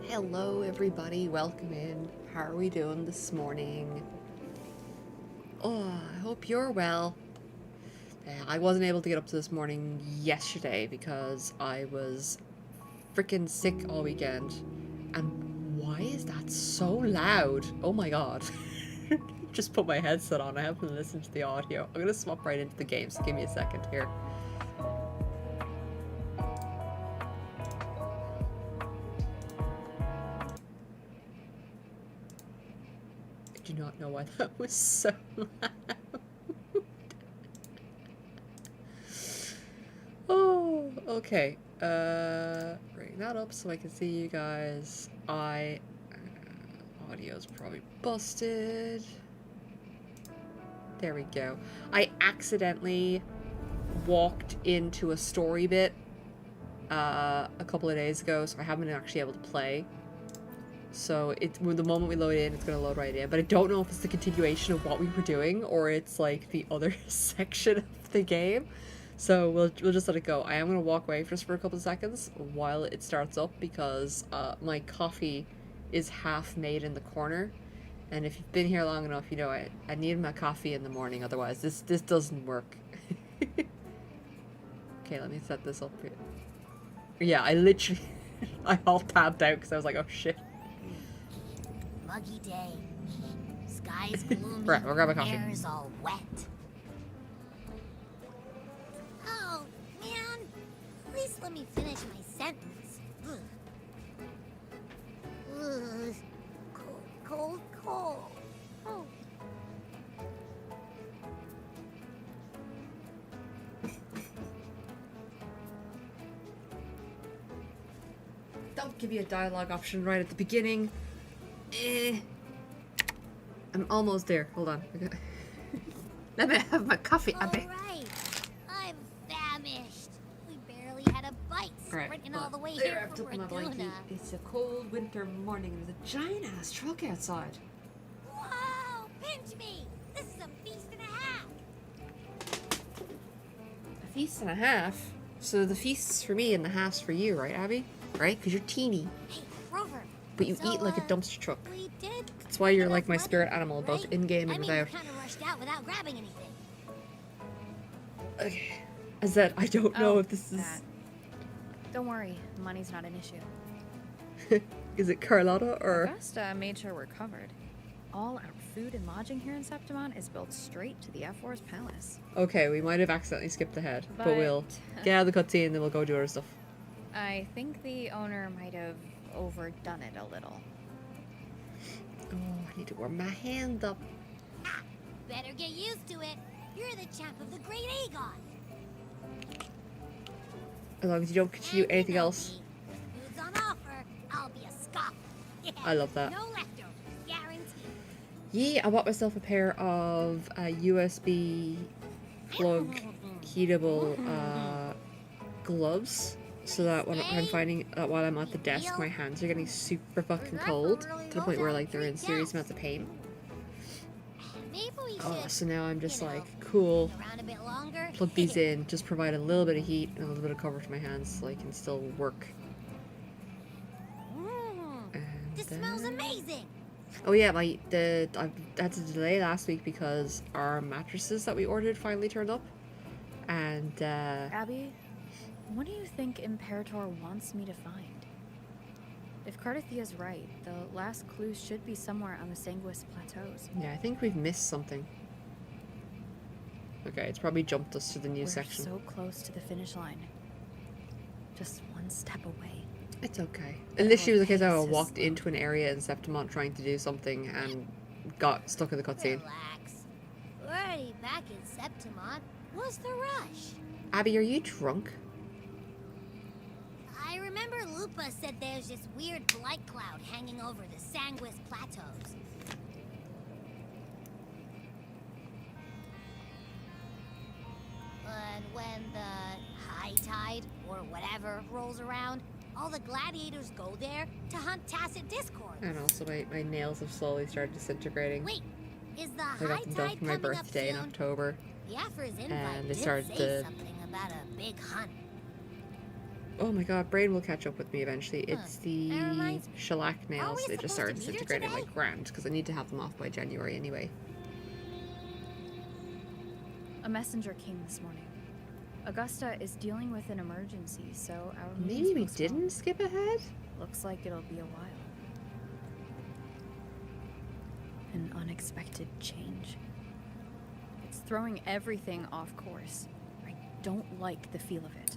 Hello everybody, welcome in. How are we doing this morning? Oh, I hope you're well. I wasn't able to get up to this morning yesterday because I was freaking sick all weekend. And why is that so loud? Oh my god. Just put my headset on, I haven't listened to the audio. I'm gonna swap right into the game, so give me a second here. I do not know why that was so loud. Oh, okay. Bring that up so I can see you guys. Audio's probably busted. There we go. I accidentally walked into a story bit a couple of days ago, so I haven't been actually able to play. So the moment we load in, it's gonna load right in. But I don't know if it's the continuation of what we were doing or it's like the other section of the game. So we'll just let it go. I am gonna walk away just for a couple of seconds while it starts up because my coffee is half made in the corner, and if you've been here long enough, you know I need my coffee in the morning. Otherwise, this doesn't work. Okay, let me set this up here. Yeah, I literally I all tabbed out because I was like, oh shit. Muggy day. Sky's gloomy. Right, we'll grab a coffee. Air's all wet. Oh, man. Please let me finish my sentence. Ugh. Ugh. Cold. Oh. Don't give you a dialogue option right at the beginning. I'm almost there. Hold on. Let me have my coffee, Abby. Alright. I'm famished. We barely had a bite sprinting all the way There, here I've from took my blanket. Raguna. It's a cold winter morning and there's a giant ass truck outside. Whoa! Pinch me! This is a feast and a half! A feast and a half? So the feast's for me and the half's for you, right, Abby? Right? Because you're teeny. Hey, Rover. But you So, eat like a dumpster truck. We did. That's why you're enough like my money, spirit animal, both right? in-game I and mean, without. we kind of rushed out without grabbing anything. Okay. As that, I don't know if this is... That. Don't worry, money's not an issue. Is it Carlotta or... Augusta made sure we're covered. All our food and lodging here in Septimont is built straight to the F4's palace. Okay, we might have accidentally skipped ahead, but But- we'll get out of the cutscene and then we'll go do other stuff. I think the owner might have overdone it a little. Oh, I need to warm my hand up. Ah, better get used to it. You're the champ of the Great Aegon. As long as you don't continue And you anything know else. me. Food's on offer. I'll be a scoff. Yeah, I love that. No leftovers, guaranteed. Yeah, I bought myself a pair of USB plug heatable gloves so that when I'm finding that while I'm at the desk, my hands are getting super fucking cold to the point where like they're in serious amounts of pain. Maybe we should. Oh, so now I'm just you know, like, cool. hang around a bit longer. Plug these in, just provide a little bit of heat and a little bit of cover to my hands so I can still work. And This smells amazing. oh yeah, I had to delay last week because our mattresses that we ordered finally turned up. And Abby, what do you think Imperator wants me to find? If Cardathia's right, the last clues should be somewhere on the Sanguis Plateaus. yeah, I think we've missed something. Okay, it's probably jumped us to the new We're section. so close to the finish line. Just one step away. It's okay. And this was the case I pace is walked slow. into an area in Septimont trying to do something and got stuck in the cutscene. Relax. We're already back in Septimont. What's the rush? Abby, are you drunk? I remember Lupa said there's this weird blight cloud hanging over the Sanguis Plateaus. But when the high tide, or whatever, rolls around, all the gladiators go there to hunt Tacit Discord. And also my nails have slowly started disintegrating. Wait, is the I high got them done tide for my coming up birthday in soon? October. The Afra's invite And they did started say to- something about a big hunt. Oh my god, Brain will catch up with me eventually. It's the That reminds me. shellac Are nails. we They just supposed started to meet her disintegrating today? like grand because I need to have them off by January anyway. A messenger came this morning. Augusta is dealing with an emergency, so our Maybe meeting's we postponed. didn't skip ahead? Looks like it'll be a while. An unexpected change. It's throwing everything off course. I don't like the feel of it.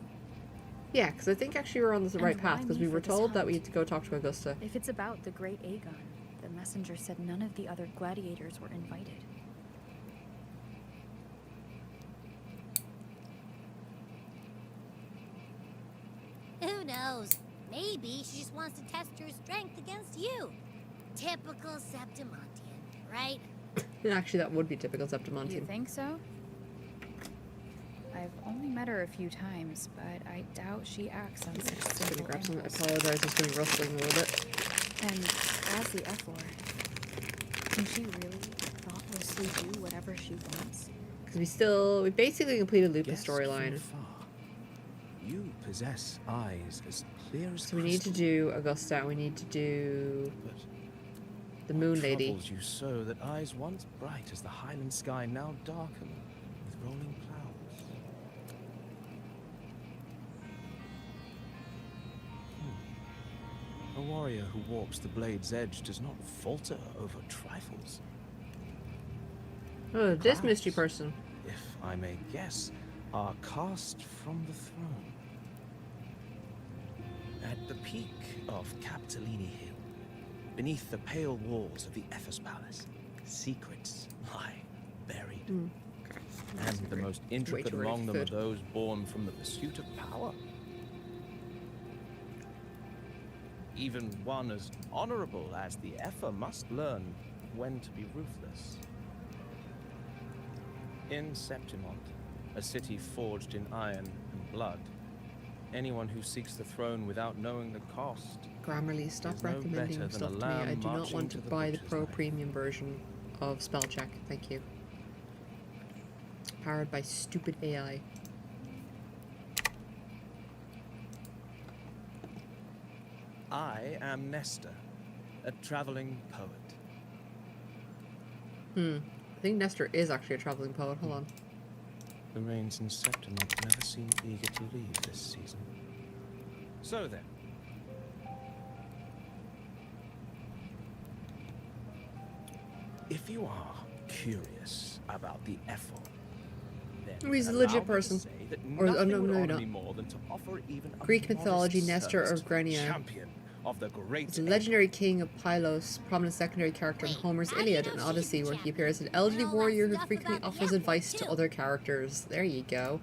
Yeah, because I think actually we're on the And right why path because me we for were this told that hunt? we had to go talk to Augusta. If it's about the Great Aegon, the messenger said none of the other gladiators were invited. Who knows? Maybe she just wants to test her strength against you. Typical Septimontian, right? And actually, that would be typical You Septimontian. think so? I've only met her a few times, but I doubt she acts on such Just gonna simple grab some. I impulse. apologize, it's going to be rustling a little bit. And as the F-Lord, can she really thoughtlessly do whatever she wants? Because we basically completed Lupa's Guessed from storyline. far. You possess eyes as clear as So we need to crystal, do Augusta, and we need to do but the what Moon Lady. troubles you so that eyes once bright as the Highland sky now darken with rolling clouds? A warrior who walks the blade's edge does not falter over trifles. Oh, this Clouds, mystery person. if I may guess, are cast from the throne. At the peak of Capitolini Hill, beneath the pale walls of the Ephes Palace, secrets lie buried. Okay. And the most intricate too early among for them are food. those born from the pursuit of power. Even one as honorable as the Epher must learn when to be ruthless. In Septimont, a city forged in iron and blood, anyone who seeks the throne without knowing the cost Grammarly, stop is no recommending better than stuff a to me. I lamb do not marching want to to the buy the butcher's pro knife. premium version of spell check. Thank you. Powered by stupid AI. I am Nestor, a traveling poet. I think Nestor is actually a traveling poet. Hold on. The rains in Septimont never seem eager to leave this season. So then, if you are curious about the Ethel, then He's a allow legit me to person. say that Or- oh, nothing no, would maybe honor not. me more than to offer even a Greek mythology, modest Nestor service of to the Grenia. champion of the great He's a legendary king of Pylos, prominent secondary character in Wait, Homer's how do you Iliad know and she's Odyssey, the where he champion? appears as an elderly And all that warrior who stuff frequently about the offers F-word, advice to too. other characters. There you go.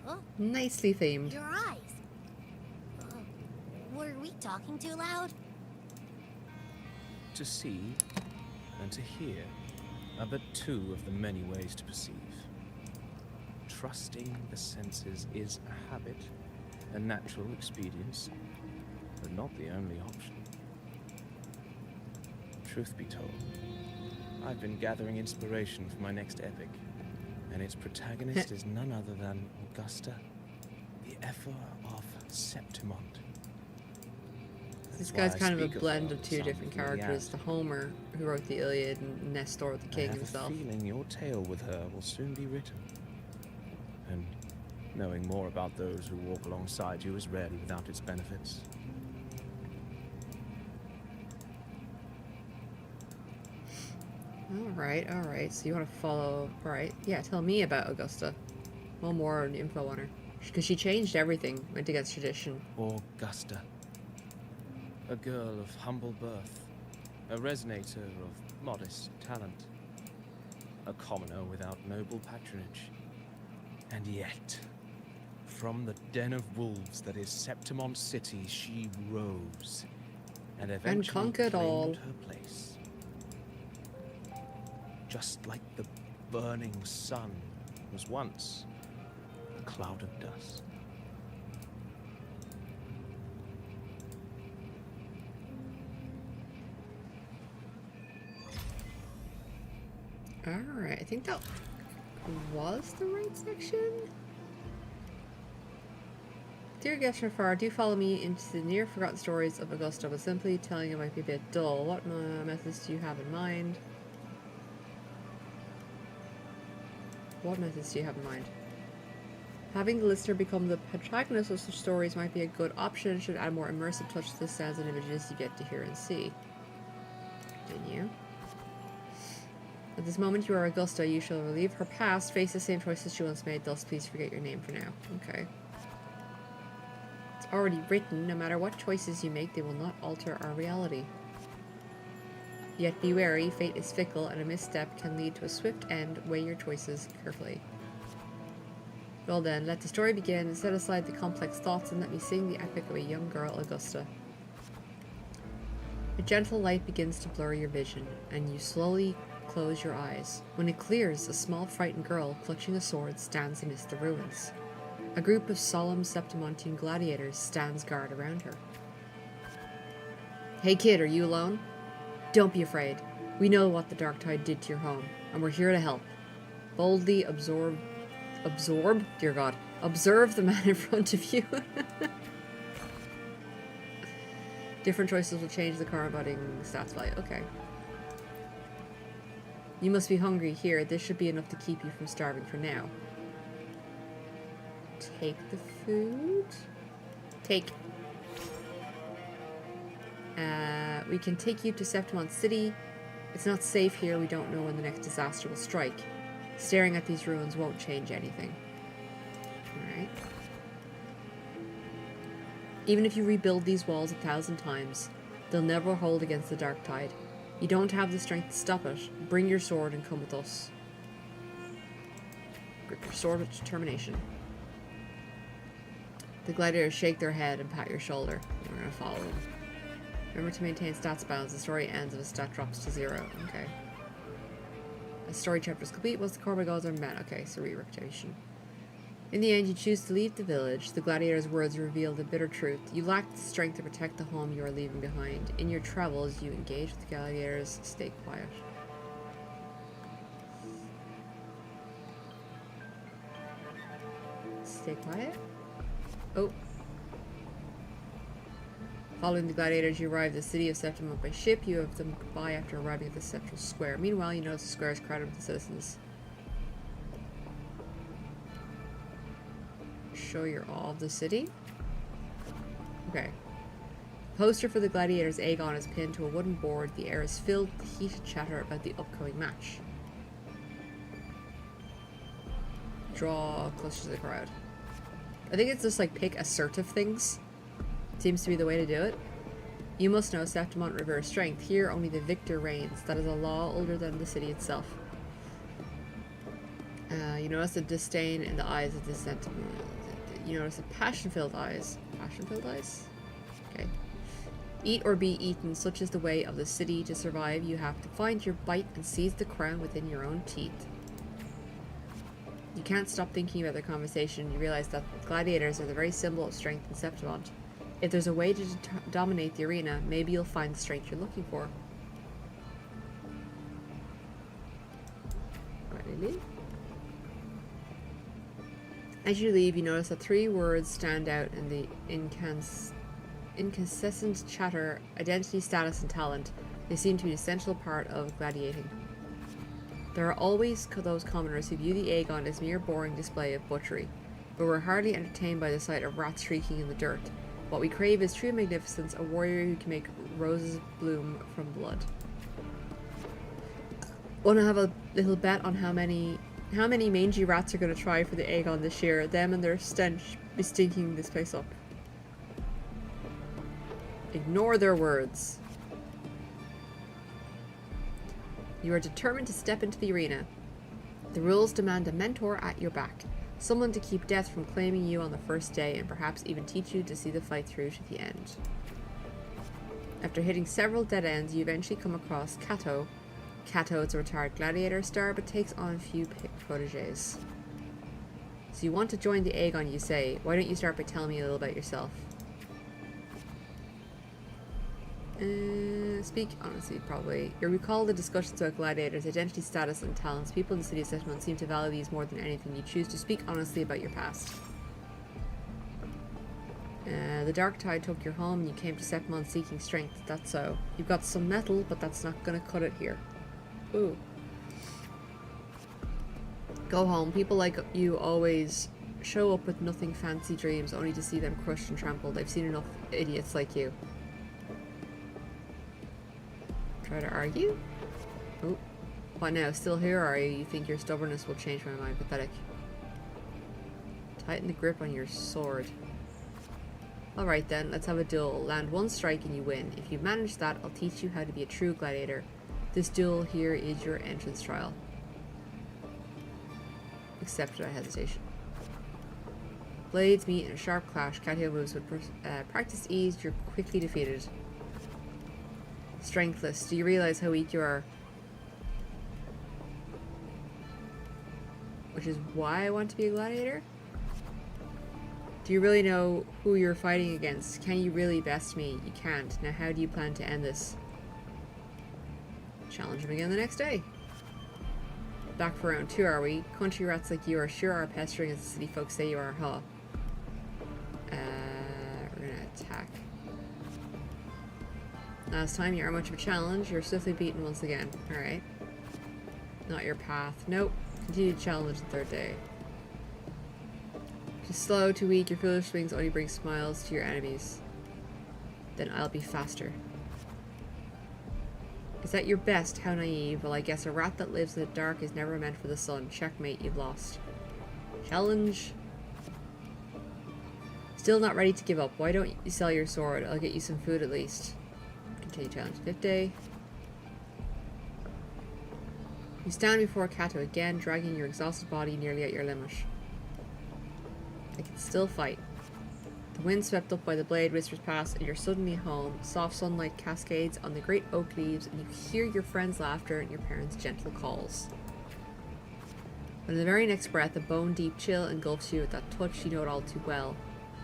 Oh, Nicely themed. your eyes. Were we talking too loud? To see and to hear are but two of the many ways to perceive. Trusting the senses is a habit, a natural expedience, but not the only option. Truth be told, I've been gathering inspiration for my next epic, and its protagonist is none other than Augusta, the Epher of Septimont. This That's why guy's I kind of a speak blend her of two with some different characters. The familiarity. Homer, who wrote the Iliad, and Nestor, the I king have himself. a feeling your tale with her will soon be written. And knowing more about those who walk alongside you is rarely without its benefits. Alright. So you want to follow... Alright, yeah, tell me about Augusta. Well, more info on her. Because she changed everything, went against tradition. Augusta. A girl of humble birth. A resonator of modest talent. A commoner without noble patronage. And yet, from the den of wolves that is Septimont City, she rose. And eventually conquered claimed all. her place. Just like the burning sun was once a cloud of dust. Alright, I think that was the right section. Dear guest from afar, do follow me into the near forgotten stories of Augusta, but simply telling it might be a bit dull. What methods do you have in mind? What methods do you have in mind? Having the listener become the protagonist of such stories might be a good option and should add a more immersive touch to the sounds and images you get to hear and see. Continue. At this moment you are Augusta, you shall relieve her past, face the same choices she once made, thus please forget your name for now. Okay. It's already written, no matter what choices you make, they will not alter our reality. Yet be wary, fate is fickle, and a misstep can lead to a swift end. Weigh your choices carefully. Well then, let the story begin, and set aside the complex thoughts and let me sing the epic of a young girl, Augusta. A gentle light begins to blur your vision, and you slowly close your eyes. When it clears, a small frightened girl, clutching a sword, stands amidst the ruins. A group of solemn Septimontian gladiators stands guard around her. Hey kid, are you alone? Don't be afraid. We know what the Dark Tide did to your home, and we're here to help. Boldly absorb, dear God, observe the man in front of you. Different choices will change the combating stats value. Okay. You must be hungry. Here, this should be enough to keep you from starving for now. Take the food. Take. We can take you to Septimont City. It's not safe here. We don't know when the next disaster will strike. Staring at these ruins won't change anything. Alright. Even if you rebuild these walls 1,000 times, they'll never hold against the Dark Tide. You don't have the strength to stop it. Bring your sword and come with us. Grip your sword with determination. The gladiators shake their head and pat your shoulder. We're gonna follow them. Remember to maintain stats balance. The story ends if a stat drops to 0. Okay. A story chapter is complete once the combat goals are met. Okay, so reputation. In the end, you choose to leave the village. The gladiators' words reveal the bitter truth. You lack the strength to protect the home you are leaving behind. In your travels, you engage with the gladiators. Stay quiet. Stay quiet? Oh. Following the gladiators, you arrive at the city of Septimont by ship. You have them goodbye after arriving at the central square. Meanwhile, you notice the square is crowded with the citizens. Show your awe of the city. Okay. Poster for the gladiators' Aegon is pinned to a wooden board. The air is filled with heated chatter about the upcoming match. Draw closer to the crowd. I think it's just like pick assertive things. Seems to be the way to do it. You must know Septimont reveres strength. Here only the victor reigns. That is a law older than the city itself. You notice a disdain in the eyes of the Septimont. You notice a passion-filled eyes. Passion-filled eyes? Okay. Eat or be eaten, such is the way of the city. To survive, you have to find your bite and seize the crown within your own teeth. You can't stop thinking about their conversation. You realize that gladiators are the very symbol of strength in Septimont. If there's a way to dominate the arena, maybe you'll find the strength you're looking for. Really? As you leave, you notice that 3 words stand out in the incessant chatter: identity, status, and talent. They seem to be an essential part of gladiating. There are always those commoners who view the Aegon as mere boring display of butchery, but we're hardly entertained by the sight of rats shrieking in the dirt. What we crave is true magnificence, a warrior who can make roses bloom from blood. Want to have a little bet on how many mangy rats are going to try for the Aegon this year? Them and their stench be stinking this place up. Ignore their words. You are determined to step into the arena. The rules demand a mentor at your back. Someone to keep death from claiming you on the first day and perhaps even teach you to see the fight through to the end. After hitting several dead ends, you eventually come across Cato. Cato is a retired gladiator star but takes on a few proteges. So you want to join the Aegon, you say. Why don't you start by telling me a little about yourself? Speak honestly, probably. You recall the discussions about gladiators, identity, status, and talents. People in the city of Septimont seem to value these more than anything. You choose to speak honestly about your past. The dark tide took your home and you came to Septimont seeking strength. That's so. You've got some metal, but that's not gonna cut it here. Ooh. Go home. People like you always show up with nothing fancy dreams, only to see them crushed and trampled. I've seen enough idiots like you. Try to argue? Oh. What now? Still here, are you? You think your stubbornness will change my mind? Pathetic. Tighten the grip on your sword. Alright then, let's have a duel. Land one strike and you win. If you manage that, I'll teach you how to be a true gladiator. This duel here is your entrance trial. Except without hesitation. Blades meet in a sharp clash. Katio moves with practiced ease. You're quickly defeated. Strengthless. Do you realize how weak you are? Which is why I want to be a gladiator? Do you really know who you're fighting against? Can you really best me? You can't. Now how do you plan to end this? Challenge him again the next day. Back for round 2, are we? Country rats like you are sure are pestering as the city folks say you are, huh? We're gonna attack. Last time you are much of a challenge. You're swiftly beaten once again. Alright. Not your path. Nope. Continue to challenge the 3rd day. Too slow, too weak, your foolish swings only bring smiles to your enemies. Then I'll be faster. Is that your best? How naive. Well, I guess a rat that lives in the dark is never meant for the sun. Checkmate, you've lost. Challenge. Still not ready to give up. Why don't you sell your sword? I'll get you some food at least. Continue challenge. 5th day. You stand before Kato again, dragging your exhausted body nearly at your limit. I can still fight. The wind swept up by the blade whispers past, and you're suddenly home. Soft sunlight cascades on the great oak leaves, and you hear your friends' laughter and your parents' gentle calls. But in the very next breath, a bone-deep chill engulfs you with that touch you know it all too well.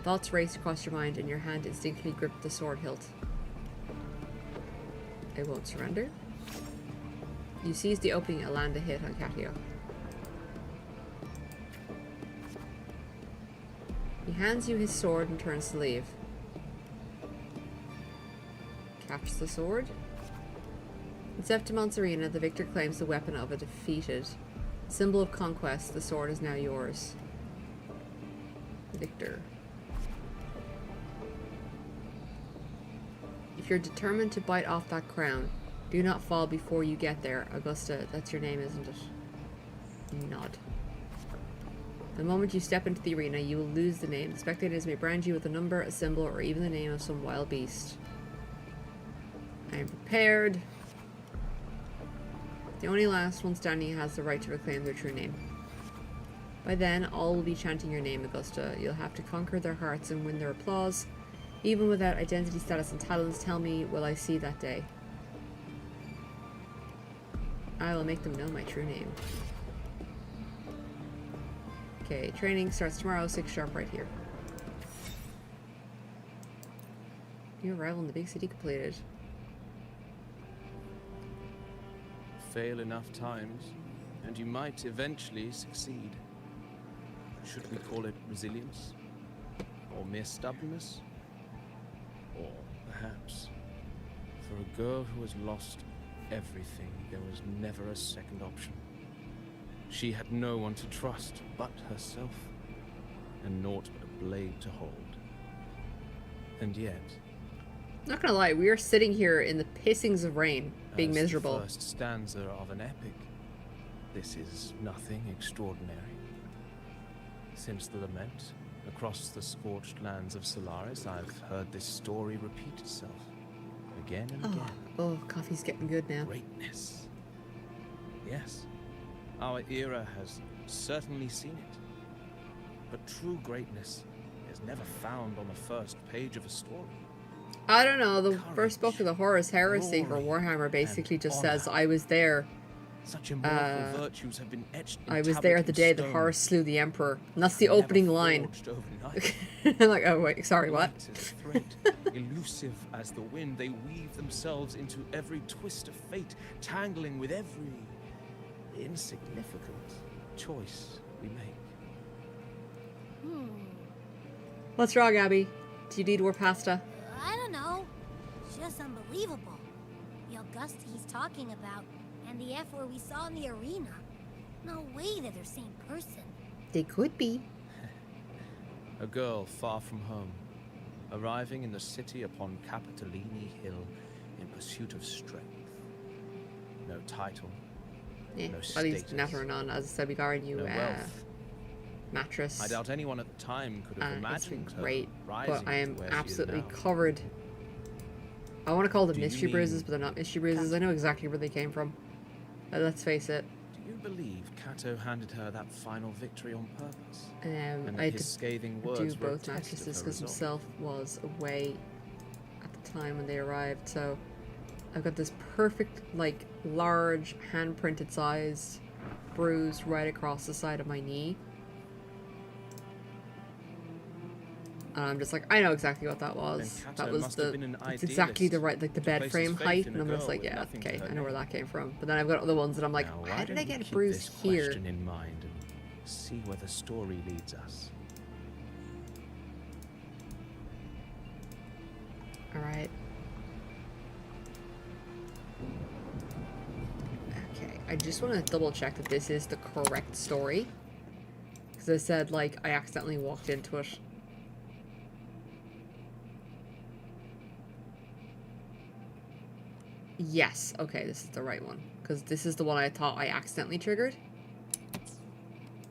Thoughts race across your mind, and your hand instinctively gripped the sword hilt. I won't surrender. You seize the opening and land a hit on Katio. He hands you his sword and turns to leave. Captures the sword. In Septimont's arena, the victor claims the weapon of a defeated. Symbol of conquest, the sword is now yours. Victor. If you're determined to bite off that crown, do not fall before you get there. Augusta, that's your name, isn't it? Nod. The moment you step into the arena, you will lose the name. The spectators may brand you with a number, a symbol, or even the name of some wild beast. I am prepared. The only last one standing has the right to reclaim their true name. By then, all will be chanting your name, Augusta. You'll have to conquer their hearts and win their applause. Even without identity, status, and talents, tell me, will I see that day? I will make them know my true name. Okay, training starts tomorrow, 6 sharp right here. New arrival in the big city completed. Fail enough times, and you might eventually succeed. Should we call it resilience? Or mere stubbornness? Or perhaps, for a girl who has lost everything, there was never a second option. She had no one to trust but herself, and naught but a blade to hold. And yet, not gonna lie, we are sitting here in the pissings of rain, being miserable. The first stanza of an epic, this is nothing extraordinary. Since the lament, across the scorched lands of Solaris, I've heard this story repeat itself, again and again. Oh, coffee's getting good now. Greatness. Yes, our era has certainly seen it. But true greatness is never found on the first page of a story. I don't know, the Courage, first book of the Horus Heresy for glory, Warhammer basically and just honor. says, I was there. Such immortal virtues have been etched in I was there tablet the day and that stone, Horus slew the Emperor. And that's the never opening line. forged overnight. I'm like, oh wait, sorry, what? Light as a thread, elusive as the wind, they weave themselves into every twist of fate, tangling with every insignificant choice we make. What's wrong, Abby? Do you need more pasta? I don't know. Just unbelievable. The Augusta he's talking about and the F-word we saw in the arena. No way they're the same person. They could be. A girl far from home, arriving in the city upon Capitolini Hill in pursuit of strength. No title, Yeah, no at least status, Natter and on, as I said, we got a new no wealth. mattress. I doubt anyone at the time could have It's imagined been her great, rising but I am to where she is absolutely now. covered. I want to call them Do you mystery bruises, mean but they're not mystery bruises. I know exactly where they came from. Let's face it. Do you believe Cato handed her that final victory on purpose? And that I had his to scathing do words were a both test of mattresses her because resolve? himself was away at the time when they arrived. So I've got this perfect, like, large, hand-printed sized bruise right across the side of my knee. And I'm just like, I know exactly what that was. Then That Cato was must have the, been an it's exactly the idealist right, like the to bed place his frame faith height. in And a I'm just girl like, with yeah, nothing to okay, her I know where name. that came from. But then I've got other ones that I'm like, Now, how why did don't I we get a keep bruise this here? question in mind and see where the story leads us? Alright. Okay, I just want to double check that this is the correct story. Because I said, like, I accidentally walked into it. Yes, okay, this is the right one. Because this is the one I thought I accidentally triggered.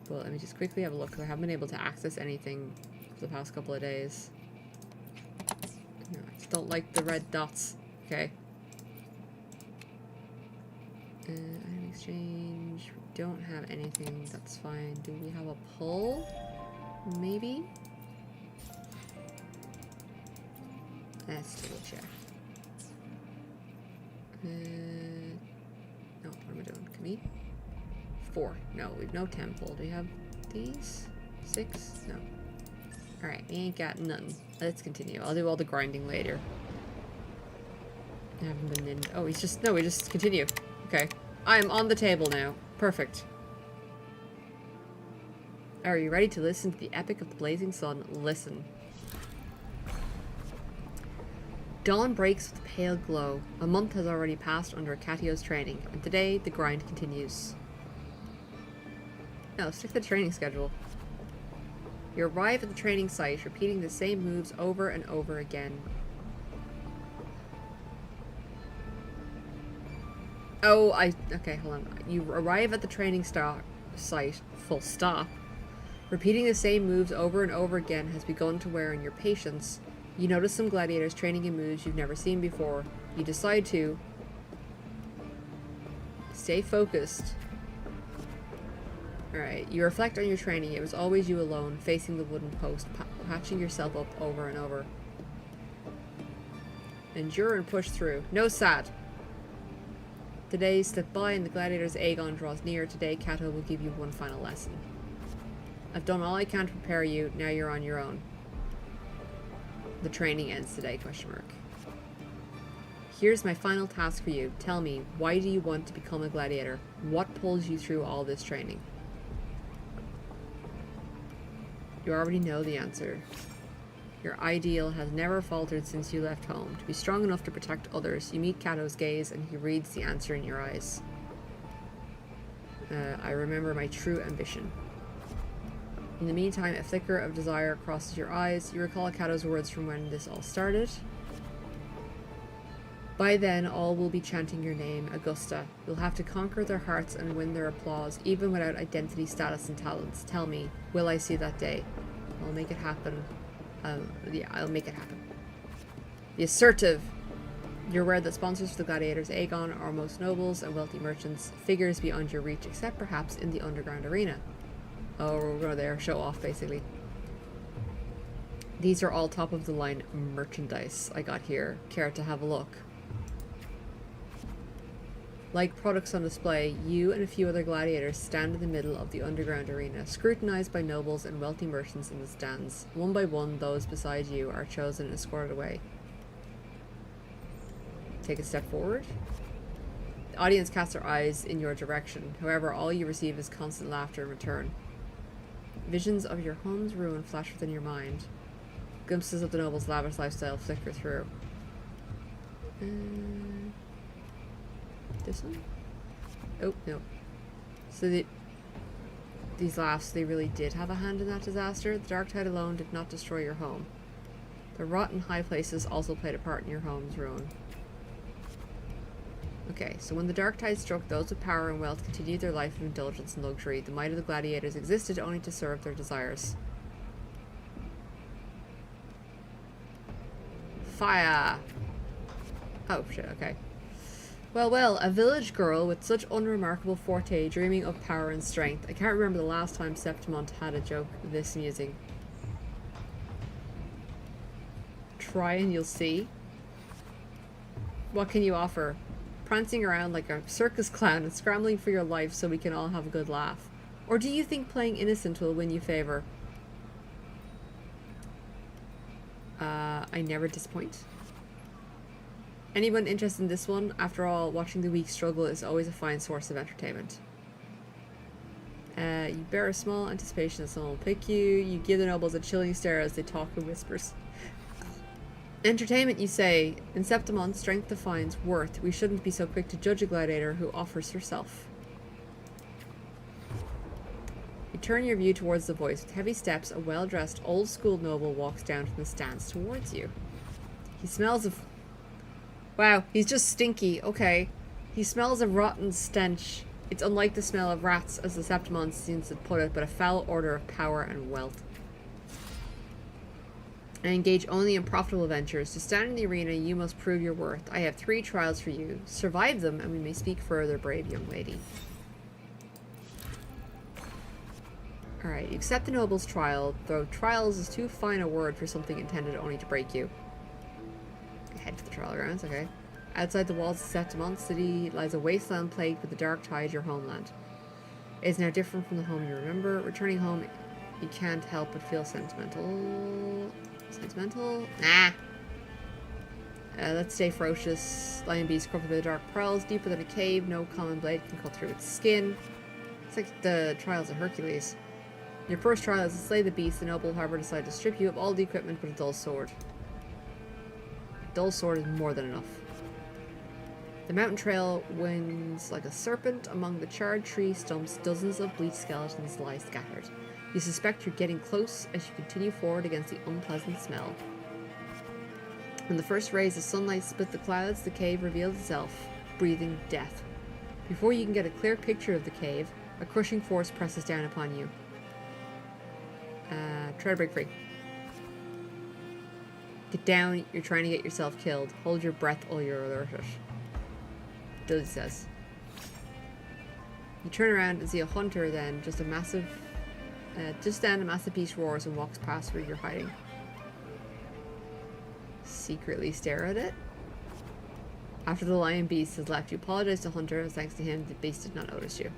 But let me just quickly have a look, because I haven't been able to access anything for the past couple of days. No, I just don't like the red dots. Okay. Item exchange. We don't have anything. That's fine. Do we have a pull? Maybe? Let's double check. No, what am I doing? Can we? 4. No, we've no 10 pull. Do we have these? 6? No. Alright, we ain't got nothing. Let's continue. I'll do all the grinding later. I haven't been in. Oh, he's just. No, we just continue. Okay. I'm on the table now. Perfect. Are you ready to listen to the epic of the blazing sun? Listen. Dawn breaks with a pale glow. A month has already passed under Catio's training, and today the grind continues. No, stick to the training schedule. You arrive at the training site, repeating the same moves over and over again. Oh, okay, hold on. You arrive at the training site, full stop. Repeating the same moves over and over again has begun to wear on your patience. You notice some gladiators training in moves you've never seen before. You decide to stay focused. Alright, you reflect on your training. It was always you alone, facing the wooden post, patching yourself up over and over. Endure and push through. No sad. The days slip by and the gladiator's Aegon draws near. Today, Cato will give you one final lesson. I've done all I can to prepare you. Now you're on your own. The training ends today, question mark. Here's my final task for you. Tell me, why do you want to become a gladiator? What pulls you through all this training? You already know the answer. Your ideal has never faltered since you left home. To be strong enough to protect others, you meet Cato's gaze and he reads the answer in your eyes. I remember my true ambition. In the meantime, a flicker of desire crosses your eyes. You recall Cato's words from when this all started. By then, all will be chanting your name, Augusta. You'll have to conquer their hearts and win their applause, even without identity, status, and talents. Tell me, will I see that day? I'll make it happen. Yeah, I'll make it happen. Be assertive. You're aware that sponsors for the gladiators Aegon are most nobles and wealthy merchants, figures beyond your reach, except perhaps in the underground arena. Oh, we're going there, show off, basically. These are all top-of-the-line merchandise I got here. Care to have a look? Like products on display, you and a few other gladiators stand in the middle of the underground arena, scrutinized by nobles and wealthy merchants in the stands. One by one, those beside you are chosen and escorted away. Take a step forward. The audience casts their eyes in your direction. However, all you receive is constant laughter in return. Visions of your home's ruin flash within your mind. Glimpses of the noble's lavish lifestyle flicker through. This one? Oh, no. So these laughs, they really did have a hand in that disaster. The dark tide alone did not destroy your home. The rotten high places also played a part in your home's ruin. Okay, so when the dark tide struck, those with power and wealth continued their life of indulgence and luxury. The might of the gladiators existed only to serve their desires. Fire! Oh, shit, okay. Well, a village girl with such unremarkable forte, dreaming of power and strength. I can't remember the last time Septimont had a joke this amusing. Try and you'll see. What can you offer? Prancing around like a circus clown and scrambling for your life so we can all have a good laugh. Or do you think playing innocent will win you favor? I never disappoint. Anyone interested in this one? After all, watching the weak struggle is always a fine source of entertainment. You bear a small anticipation that someone will pick you. You give the nobles a chilling stare as they talk in whispers. Entertainment, you say. In Septimont, strength defines worth. We shouldn't be so quick to judge a gladiator who offers herself. You turn your view towards the voice. With heavy steps, a well-dressed, old-school noble walks down from the stands towards you. He smells of... Wow, he's just stinky. Okay. He smells a rotten stench. It's unlike the smell of rats, as the Septimont seems to put it, but a foul odor of power and wealth. I engage only in profitable ventures. To stand in the arena, you must prove your worth. I have 3 trials for you. Survive them, and we may speak further, brave young lady. Alright, you accept the noble's trial, though trials is too fine a word for something intended only to break you. Head to the trial grounds, okay. Outside the walls of Septimont City lies a wasteland plagued with the dark tide, your homeland. It is now different from the home you remember. Returning home, you can't help but feel sentimental. Sentimental? Nah. Let's stay ferocious. Lion beast covered by the dark pearls, deeper than a cave. No common blade can cut through its skin. It's like the trials of Hercules. Your first trial is to slay the beast. The noble, however, decided to strip you of all the equipment but a dull sword. A dull sword is more than enough. The mountain trail winds like a serpent. Among the charred tree stumps, dozens of bleached skeletons lie scattered. You suspect you're getting close as you continue forward against the unpleasant smell. When the first rays of sunlight split the clouds, the cave reveals itself, breathing death. Before you can get a clear picture of the cave, a crushing force presses down upon you. Try to break free. Get down, you're trying to get yourself killed. Hold your breath while you're alerted. Dudley says. You turn around and see a hunter, then just then a massive beast roars and walks past where you're hiding. Secretly stare at it. After the lion beast has left, you apologize to Hunter, as thanks to him, the beast did not notice you.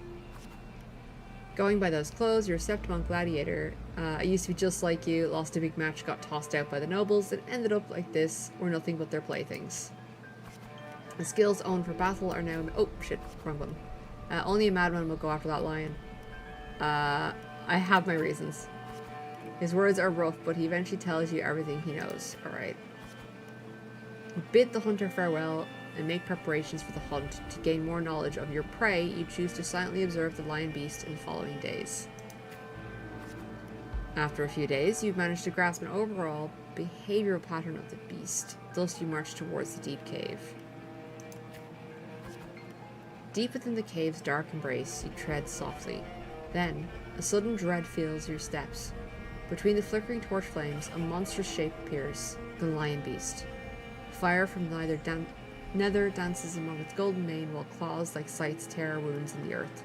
Going by those clothes, you're a Septimont gladiator. I used to be just like you, lost a big match, got tossed out by the nobles, and ended up like this, or nothing but their playthings. The skills owned for battle are now... Oh, shit, wrong button. Only a madman will go after that lion. I have my reasons. His words are rough, but he eventually tells you everything he knows. Alright. Bid the hunter farewell and make preparations for the hunt. To gain more knowledge of your prey, you choose to silently observe the lion beast in the following days. After a few days, you've managed to grasp an overall behavioral pattern of the beast. Thus you march towards the deep cave. Deep within the cave's dark embrace, you tread softly. Then, a sudden dread fills your steps. Between the flickering torch flames, a monstrous shape appears, the lion beast. Fire from nether dances among its golden mane, while claws like scythes tear wounds in the earth.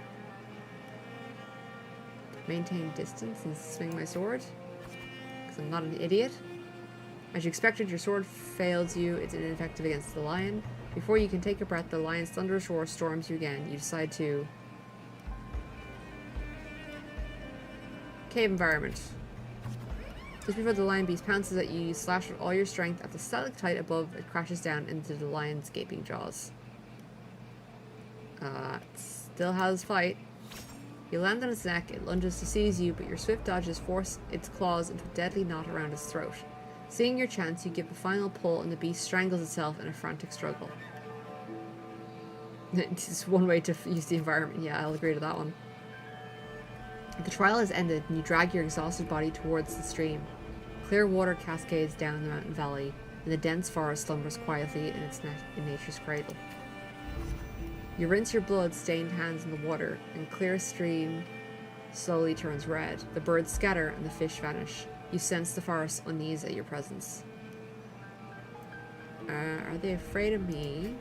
Maintain distance and swing my sword, because I'm not an idiot. As you expected, your sword fails you. It's ineffective against the lion. Before you can take a breath, the lion's thunderous roar storms you again. You decide to... Cave environment. Just before the lion beast pounces at you, you slash with all your strength at the stalactite above. It crashes down into the lion's gaping jaws. It still has fight. You land on its neck, it lunges to seize you, but your swift dodges force its claws into a deadly knot around its throat. Seeing your chance, you give a final pull and the beast strangles itself in a frantic struggle. It's one way to use the environment. Yeah, I'll agree to that one. The trial has ended and you drag your exhausted body towards the stream. Clear water cascades down the mountain valley and the dense forest slumbers quietly in nature's cradle. You rinse your blood-stained hands in the water and clear stream slowly turns red. The birds scatter and the fish vanish. You sense the forest unease at your presence. Are they afraid of me?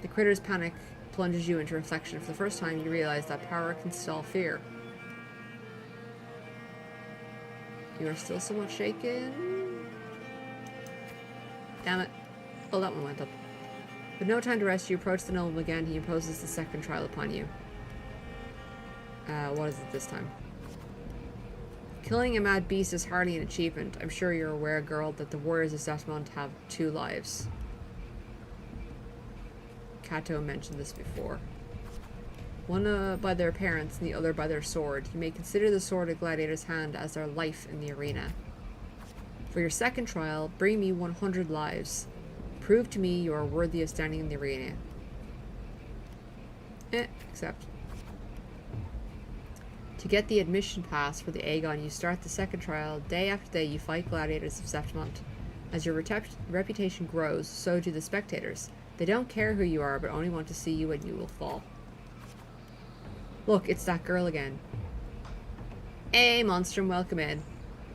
The critter's panic plunges you into reflection. For the first time, you realize that power can stall fear. You are still somewhat shaken. Damn it. Oh, that one went up. With no time to rest, you approach the noble again. He imposes the second trial upon you. What is it this time? Killing a mad beast is hardly an achievement. I'm sure you're aware, girl, that the warriors of Septimont have 2 lives. Kato mentioned this before. One by their parents and the other by their sword. You may consider the sword a gladiator's hand as their life in the arena. For your second trial, bring me 100 lives. Prove to me you are worthy of standing in the arena. Accept. To get the admission pass for the Aegon, you start the second trial. Day after day, you fight gladiators of Septimont. As your reputation grows, so do the spectators. They don't care who you are, but only want to see you and you will fall. Look, it's that girl again. Hey, Monstrum, welcome in.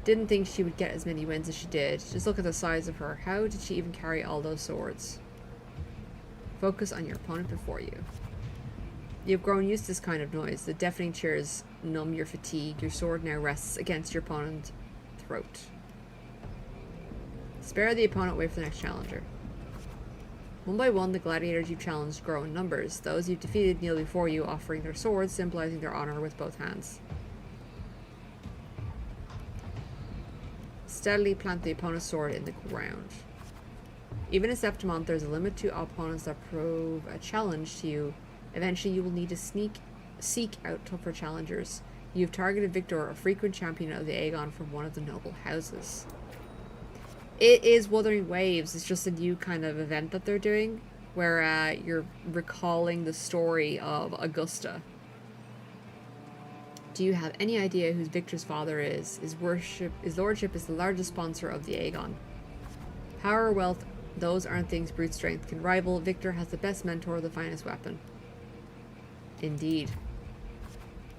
Didn't think she would get as many wins as she did. Just look at the size of her. How did she even carry all those swords? Focus on your opponent before you. You've grown used to this kind of noise. The deafening cheers numb your fatigue. Your sword now rests against your opponent's throat. Spare the opponent, wait for the next challenger. One by one, the gladiators you've challenged grow in numbers. Those you've defeated kneel before you, offering their swords, symbolizing their honor with both hands. Steadily plant the opponent's sword in the ground. Even in Septimont, there's a limit to opponents that prove a challenge to you. Eventually, you will need to seek out tougher challengers. You've targeted Victor, a frequent champion of the Aegon from one of the noble houses. It is Wuthering Waves. It's just a new kind of event that they're doing, where you're recalling the story of Augusta. Do you have any idea who Victor's father is? His lordship is the largest sponsor of the Aegon. Power, wealth, those aren't things brute strength can rival. Victor has the best mentor, the finest weapon. Indeed.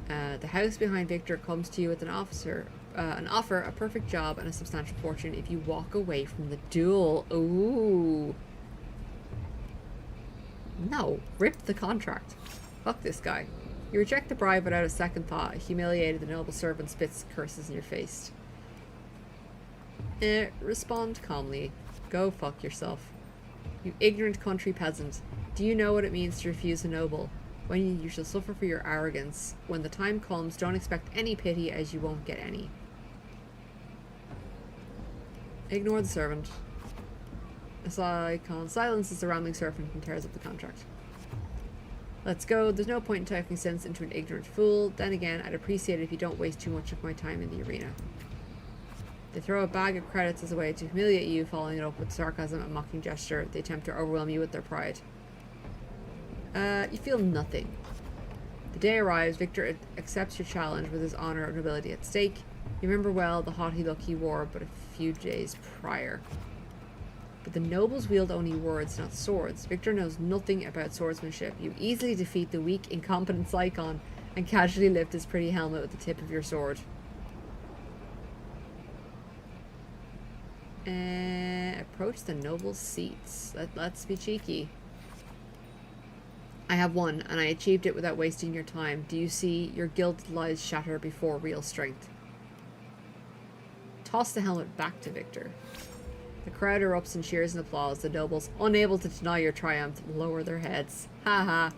The house behind Victor comes to you with an offer, a perfect job, and a substantial fortune if you walk away from the duel. Ooh. No, rip the contract. Fuck this guy. You reject the bribe without a second thought. Humiliated, the noble servant spits curses in your face. Respond calmly. Go fuck yourself. You ignorant country peasant. Do you know what it means to refuse a noble? When you shall suffer for your arrogance. When the time comes, don't expect any pity, as you won't get any. Ignore the servant. As icon silences the rambling servant and tears up the contract. Let's go. There's no point in talking sense into an ignorant fool. Then again, I'd appreciate it if you don't waste too much of my time in the arena. They throw a bag of credits as a way to humiliate you, following it up with sarcasm and mocking gesture. They attempt to overwhelm you with their pride. You feel nothing. The day arrives. Victor accepts your challenge with his honor and nobility at stake. You remember well the haughty look he wore but a few days prior. But the nobles wield only words, not swords. Victor knows nothing about swordsmanship. You easily defeat the weak, incompetent Psychon and casually lift his pretty helmet with the tip of your sword. Approach the noble's seats. Let's be cheeky. I have won, and I achieved it without wasting your time. Do you see? Your gilded lies shatter before real strength. Toss the helmet back to Victor. The crowd erupts in cheers and applause. The nobles, unable to deny your triumph, lower their heads. Ha ha.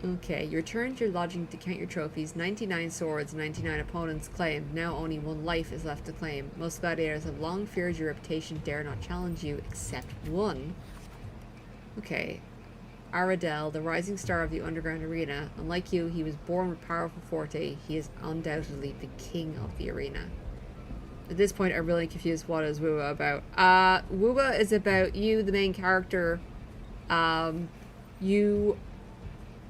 Okay, you return to your lodging to count your trophies. 99 swords, 99 opponents claimed. Now only 1 life is left to claim. Most gladiators have long feared your reputation, dare not challenge you, except one. Okay. Aradel, the rising star of the underground arena. Unlike you, he was born with powerful forte. He is undoubtedly the king of the arena. At this point, I'm really confused. What is Wuba about? Wuba is about you, the main character. You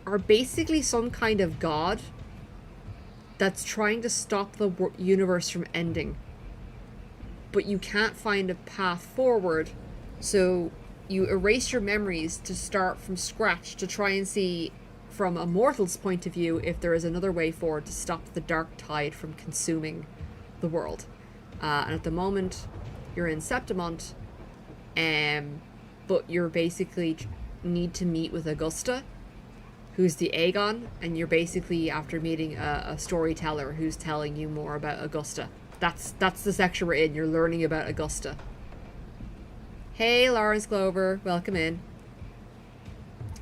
are basically some kind of god that's trying to stop the universe from ending. But you can't find a path forward, so you erase your memories to start from scratch to try and see, from a mortal's point of view, if there is another way forward to stop the dark tide from consuming the world. And at the moment, you're in Septimont, but you're basically need to meet with Augusta, who's the Aegon, and you're basically after meeting a storyteller who's telling you more about Augusta. That's the section we're in. You're learning about Augusta. Hey, Lawrence Glover, welcome in.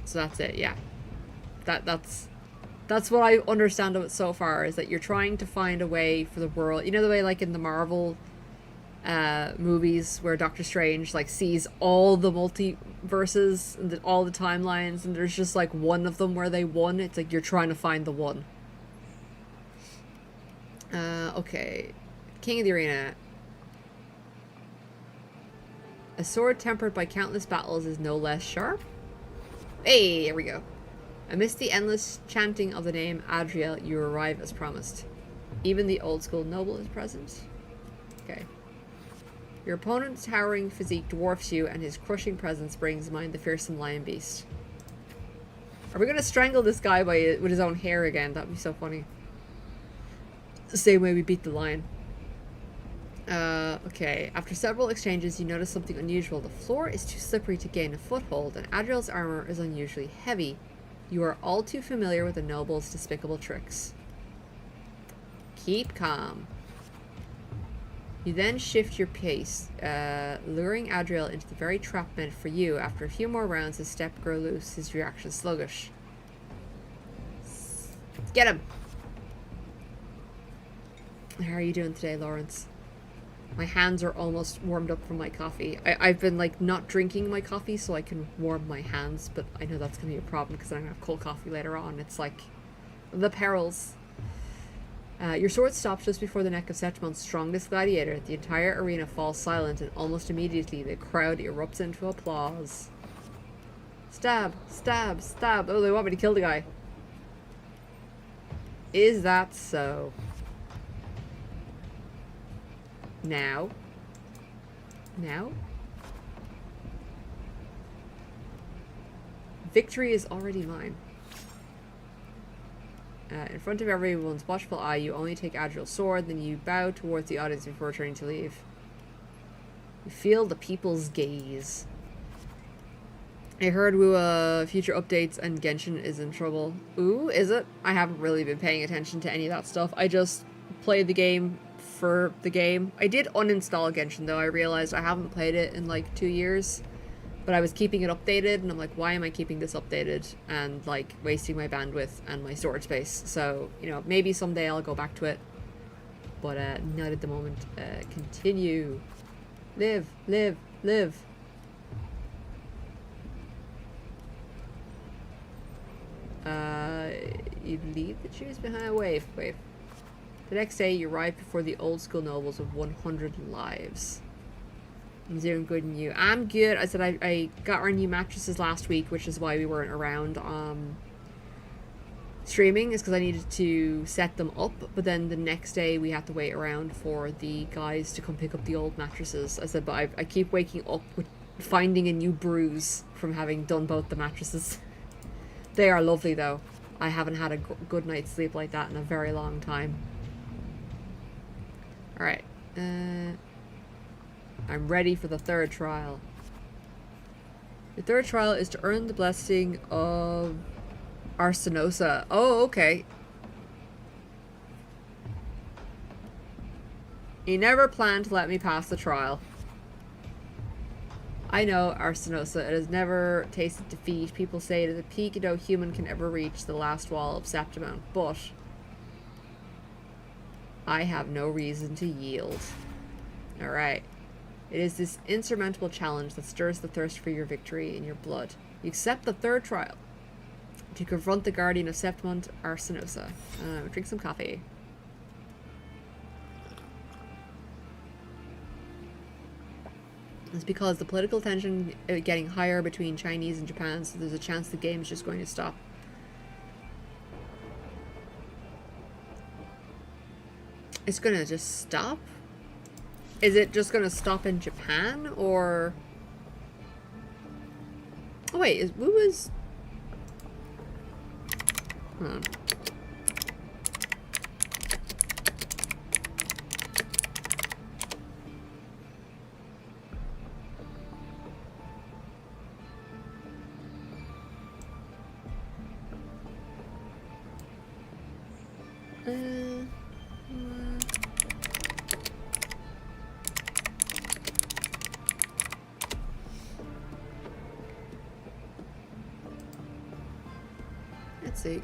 So that's it, yeah. That's what I understand of it so far, is that you're trying to find a way for the world. You know the way, like, in the Marvel movies where Doctor Strange, like, sees all the multiverses and all the timelines, and there's just, like, one of them where they won? It's like you're trying to find the one. Okay. King of the Arena. A sword tempered by countless battles is no less sharp. Hey, here we go. Amidst the endless chanting of the name Adriel, you arrive as promised. Even the old school noble is present. Okay. Your opponent's towering physique dwarfs you, and his crushing presence brings to mind the fearsome lion beast. Are we gonna strangle this guy with his own hair again? That'd be so funny. The same way we beat the lion. Okay. After several exchanges, you notice something unusual. The floor is too slippery to gain a foothold, and Adriel's armor is unusually heavy. You are all too familiar with the noble's despicable tricks. Keep calm. You then shift your pace, luring Adriel into the very trap meant for you. After a few more rounds, his step grows loose, his reaction sluggish. Get him! How are you doing today, Lawrence? My hands are almost warmed up from my coffee. I've been, like, not drinking my coffee so I can warm my hands, but I know that's going to be a problem because I'm going to have cold coffee later on. It's like the perils. Your sword stops just before the neck of Septimont's strongest gladiator. The entire arena falls silent, and almost immediately the crowd erupts into applause. Stab! Stab! Stab! Oh, they want me to kill the guy. Is that so? Now? Now? Victory is already mine. In front of everyone's watchful eye, you only take Adriel's sword, then you bow towards the audience before turning to leave. You feel the people's gaze. I heard future updates and Genshin is in trouble. Ooh, is it? I haven't really been paying attention to any of that stuff. I just played the game for the game. I did uninstall Genshin though. I realized I haven't played it in like 2 years. But I was keeping it updated, and I'm like, why am I keeping this updated and, like, wasting my bandwidth and my storage space? So, you know, maybe someday I'll go back to it. But, not at the moment. Continue. Live, live, live. You leave the trees behind. Wait. The next day, you arrive before the old school nobles with 100 lives. I'm doing good, and you? I'm good. I said I got our new mattresses last week, which is why we weren't around streaming, is because I needed to set them up, but then the next day we had to wait around for the guys to come pick up the old mattresses. I said, but I keep waking up with finding a new bruise from having done both the mattresses. They are lovely though. I haven't had a good night's sleep like that in a very long time. Alright. I'm ready for the third trial. The third trial is to earn the blessing of Arsenosa. Oh, okay. He never planned to let me pass the trial. I know, Arsenosa. It has never tasted defeat. People say it is a peak no human can ever reach, the last wall of Septimont, but I have no reason to yield. Alright. It is this insurmountable challenge that stirs the thirst for your victory in your blood. You accept the third trial to confront the guardian of Septimont, Arsenosa. Drink some coffee. It's because the political tension getting higher between Chinese and Japan, so there's a chance the game is just going to stop. It's gonna just stop? Is it just gonna stop in Japan, or... Oh wait, is Wu is... Hold on. Let's see.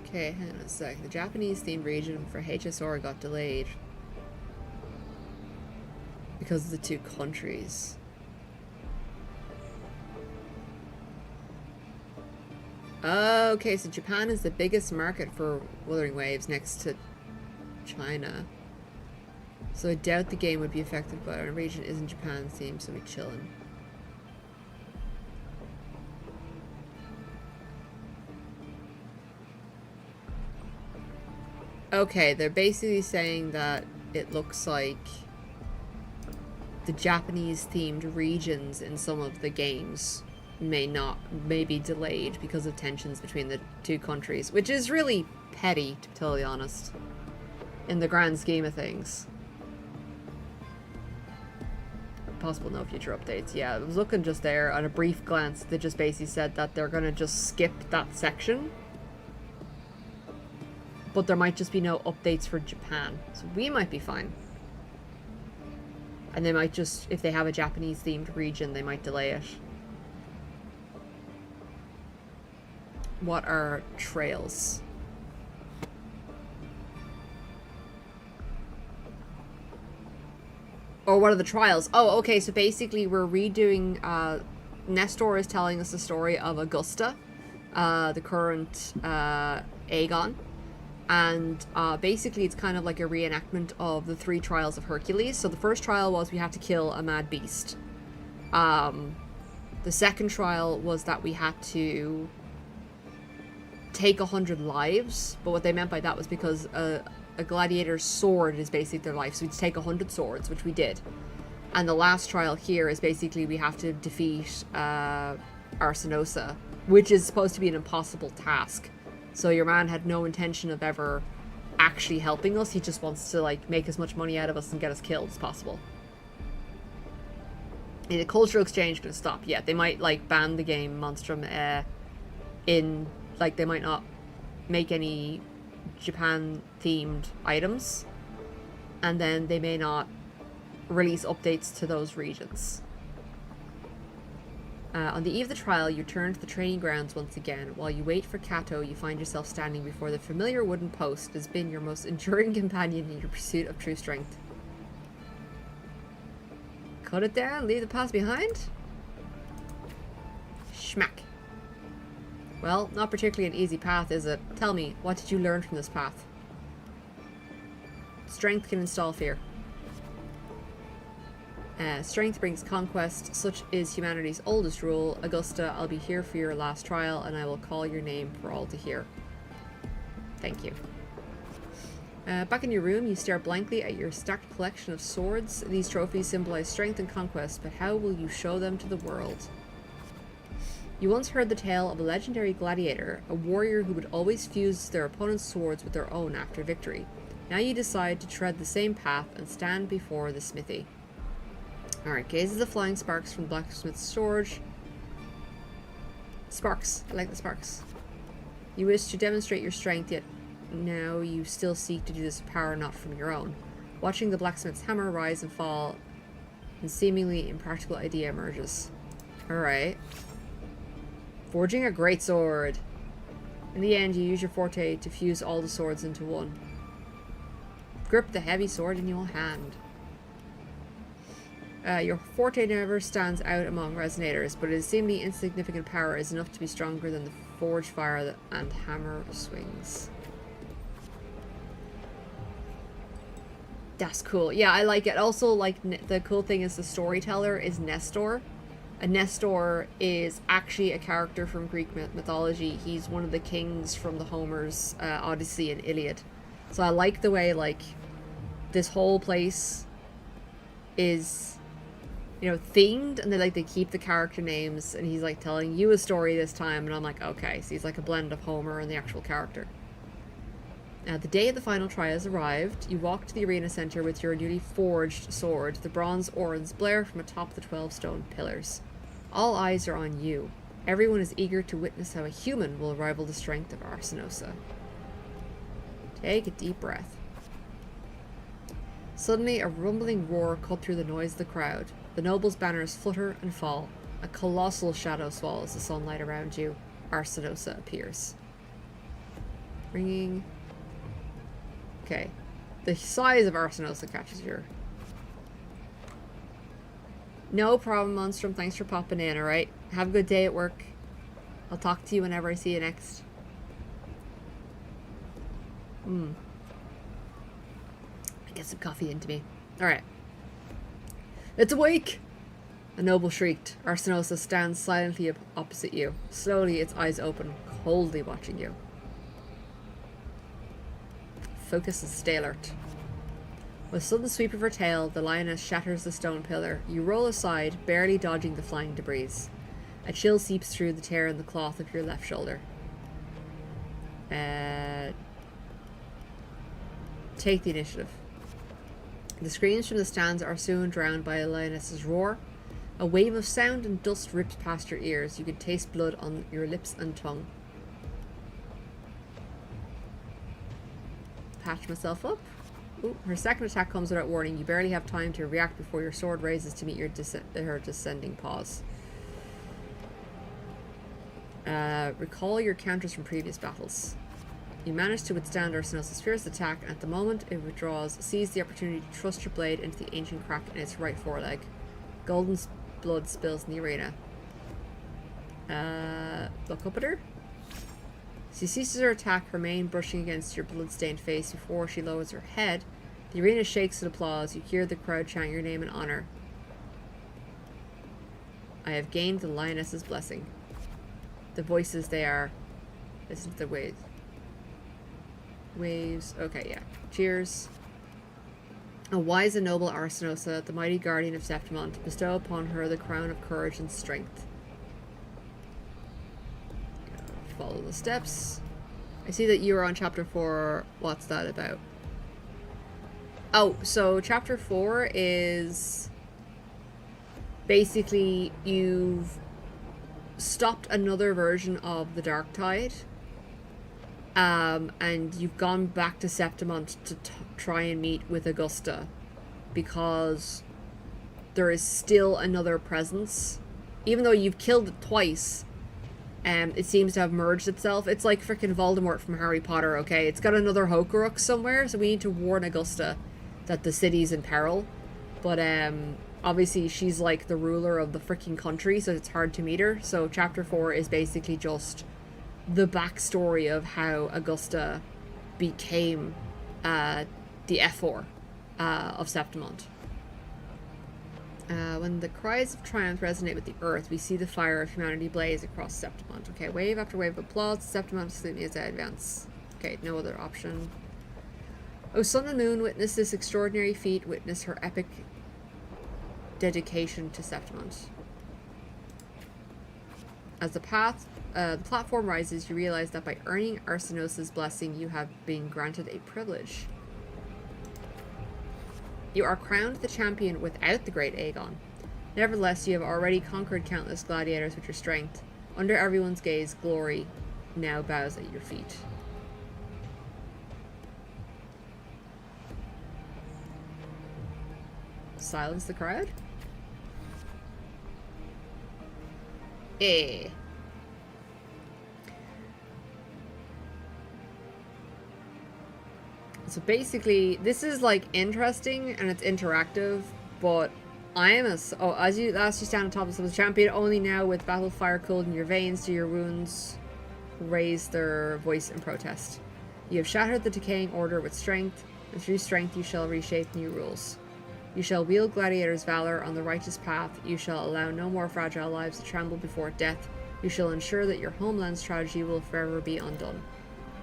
Okay, hang on a sec. The Japanese themed region for HSR got delayed because of the two countries. Okay, so Japan is the biggest market for Wuthering Waves next to China. So I doubt the game would be affected, but our region isn't Japan themed, so we chillin'. Okay, they're basically saying that it looks like the Japanese themed regions in some of the games may be delayed because of tensions between the two countries, which is really petty, to be totally honest, in the grand scheme of things. Possible no future updates. Yeah, I was looking just there on a brief glance. They just basically said that they're gonna just skip that section, but there might just be no updates for Japan, so we might be fine. And they might just, if they have a Japanese themed region, they might delay it. What are trails? Or what are the trials? Oh, okay, so basically we're redoing, Nestor is telling us the story of Augusta, the current, Aegon. And basically it's kind of like a reenactment of the 3 trials of Hercules. So the first trial was we had to kill a mad beast. The second trial was that we had to take 100 lives. But what they meant by that was because a gladiator's sword is basically their life. So we had to take 100 swords, which we did. And the last trial here is basically we have to defeat Arsenosa, which is supposed to be an impossible task. So your man had no intention of ever actually helping us. He just wants to, like, make as much money out of us and get us killed as possible. And the cultural exchange gonna stop. Yeah, they might, like, ban the game Monstrum in, like, they might not make any Japan-themed items. And then they may not release updates to those regions. On the eve of the trial, you turn to the training grounds once again. While you wait for Kato, you find yourself standing before the familiar wooden post that has been your most enduring companion in your pursuit of true strength. Cut it down, leave the past behind? Schmack. Well, not particularly an easy path, is it? Tell me, what did you learn from this path? Strength can install fear. Strength brings conquest, such is humanity's oldest rule. Augusta, I'll be here for your last trial, and I will call your name for all to hear. Thank you. Back in your room, you stare blankly at your stacked collection of swords. These trophies symbolize strength and conquest, but how will you show them to the world? You once heard the tale of a legendary gladiator, a warrior who would always fuse their opponent's swords with their own after victory. Now you decide to tread the same path and stand before the smithy. Alright, gazes the flying sparks from the blacksmith's storage. Sparks. I like the sparks. You wish to demonstrate your strength, yet now you still seek to do this with power not from your own. Watching the blacksmith's hammer rise and fall, a seemingly impractical idea emerges. Alright. Forging a great sword. In the end, you use your forte to fuse all the swords into one. Grip the heavy sword in your hand. Your forte never stands out among resonators, but its seemingly insignificant power is enough to be stronger than the forged fire and hammer swings. That's cool. Yeah, I like it. Also, like, the cool thing is the storyteller is Nestor. And Nestor is actually a character from Greek mythology. He's one of the kings from the Homer's Odyssey and Iliad. So I like the way, like, this whole place is, you know, themed, and they keep the character names, and he's like telling you a story this time, and I'm like, okay, so he's like a blend of Homer and the actual character. Now, the day of the final trial has arrived. You walk to the arena center with your newly forged sword. The bronze orens blare from atop the 12 stone pillars. All eyes are on you. Everyone is eager to witness how a human will rival the strength of Arsinosa. Take a deep breath. Suddenly, a rumbling roar cut through the noise of the crowd. The nobles' banners flutter and fall. A colossal shadow swallows the sunlight around you. Arsinosa appears. Ringing. Okay. The size of Arsinosa catches your... No problem, Monstrum. Thanks for popping in, alright? Have a good day at work. I'll talk to you whenever I see you next. Get some coffee into me. Alright. It's awake! A noble shrieked. Arsinosa stands silently opposite you. Slowly, its eyes open, coldly watching you. Focus and stay alert. With a sudden sweep of her tail, the lioness shatters the stone pillar. You roll aside, barely dodging the flying debris. A chill seeps through the tear in the cloth of your left shoulder. Take the initiative. The screams from the stands are soon drowned by a lioness's roar. A wave of sound and dust rips past your ears. You can taste blood on your lips and tongue. Patch myself up. Ooh, her second attack comes without warning. You barely have time to react before your sword raises to meet your her descending paws. Recall your counters from previous battles. You manage to withstand Arsinosa's fierce attack, and at the moment it withdraws, seize the opportunity to thrust your blade into the ancient crack in its right foreleg. Golden blood spills in the arena. Look up at her. She ceases her attack, her mane brushing against your blood-stained face before she lowers her head. The arena shakes in applause. You hear the crowd chant your name in honor. I have gained the lioness's blessing. The voices they are. Listen to the waves. Waves. Okay, yeah. Cheers. A wise and noble Arsinosa, the mighty guardian of Septimont, bestow upon her the crown of courage and strength. Follow the steps. I see that you are on chapter 4. What's that about? Oh, so chapter 4 is basically you've stopped another version of the Dark Tide, and you've gone back to Septimont to try and meet with Augusta, because there is still another presence. Even though you've killed it twice, it seems to have merged itself. It's like freaking Voldemort from Harry Potter, okay? It's got another Horcrux somewhere, so we need to warn Augusta that the city's in peril. But, obviously she's like the ruler of the freaking country, so it's hard to meet her. So chapter 4 is basically just the backstory of how Augusta became, the F4, of Septimont. When the cries of triumph resonate with the earth, we see the fire of humanity blaze across Septimont. Okay, wave after wave of applause. Septimont salute me as I advance. Okay, no other option. O sun and moon, witness this extraordinary feat. Witness her epic dedication to Septimont. As the platform rises, you realize that by earning Arsinosa's blessing, you have been granted a privilege. You are crowned the champion without the great Aegon. Nevertheless, you have already conquered countless gladiators with your strength. Under everyone's gaze, glory now bows at your feet. Silence the crowd? Eh. So basically, this is like interesting and it's interactive, but I am as you stand on top of the champion, only now with battle fire cooled in your veins do your wounds raise their voice in protest. You have shattered the decaying order with strength, and through strength you shall reshape new rules. You shall wield gladiator's valor on the righteous path. You shall allow no more fragile lives to tremble before death. You shall ensure that your homeland's tragedy will forever be undone.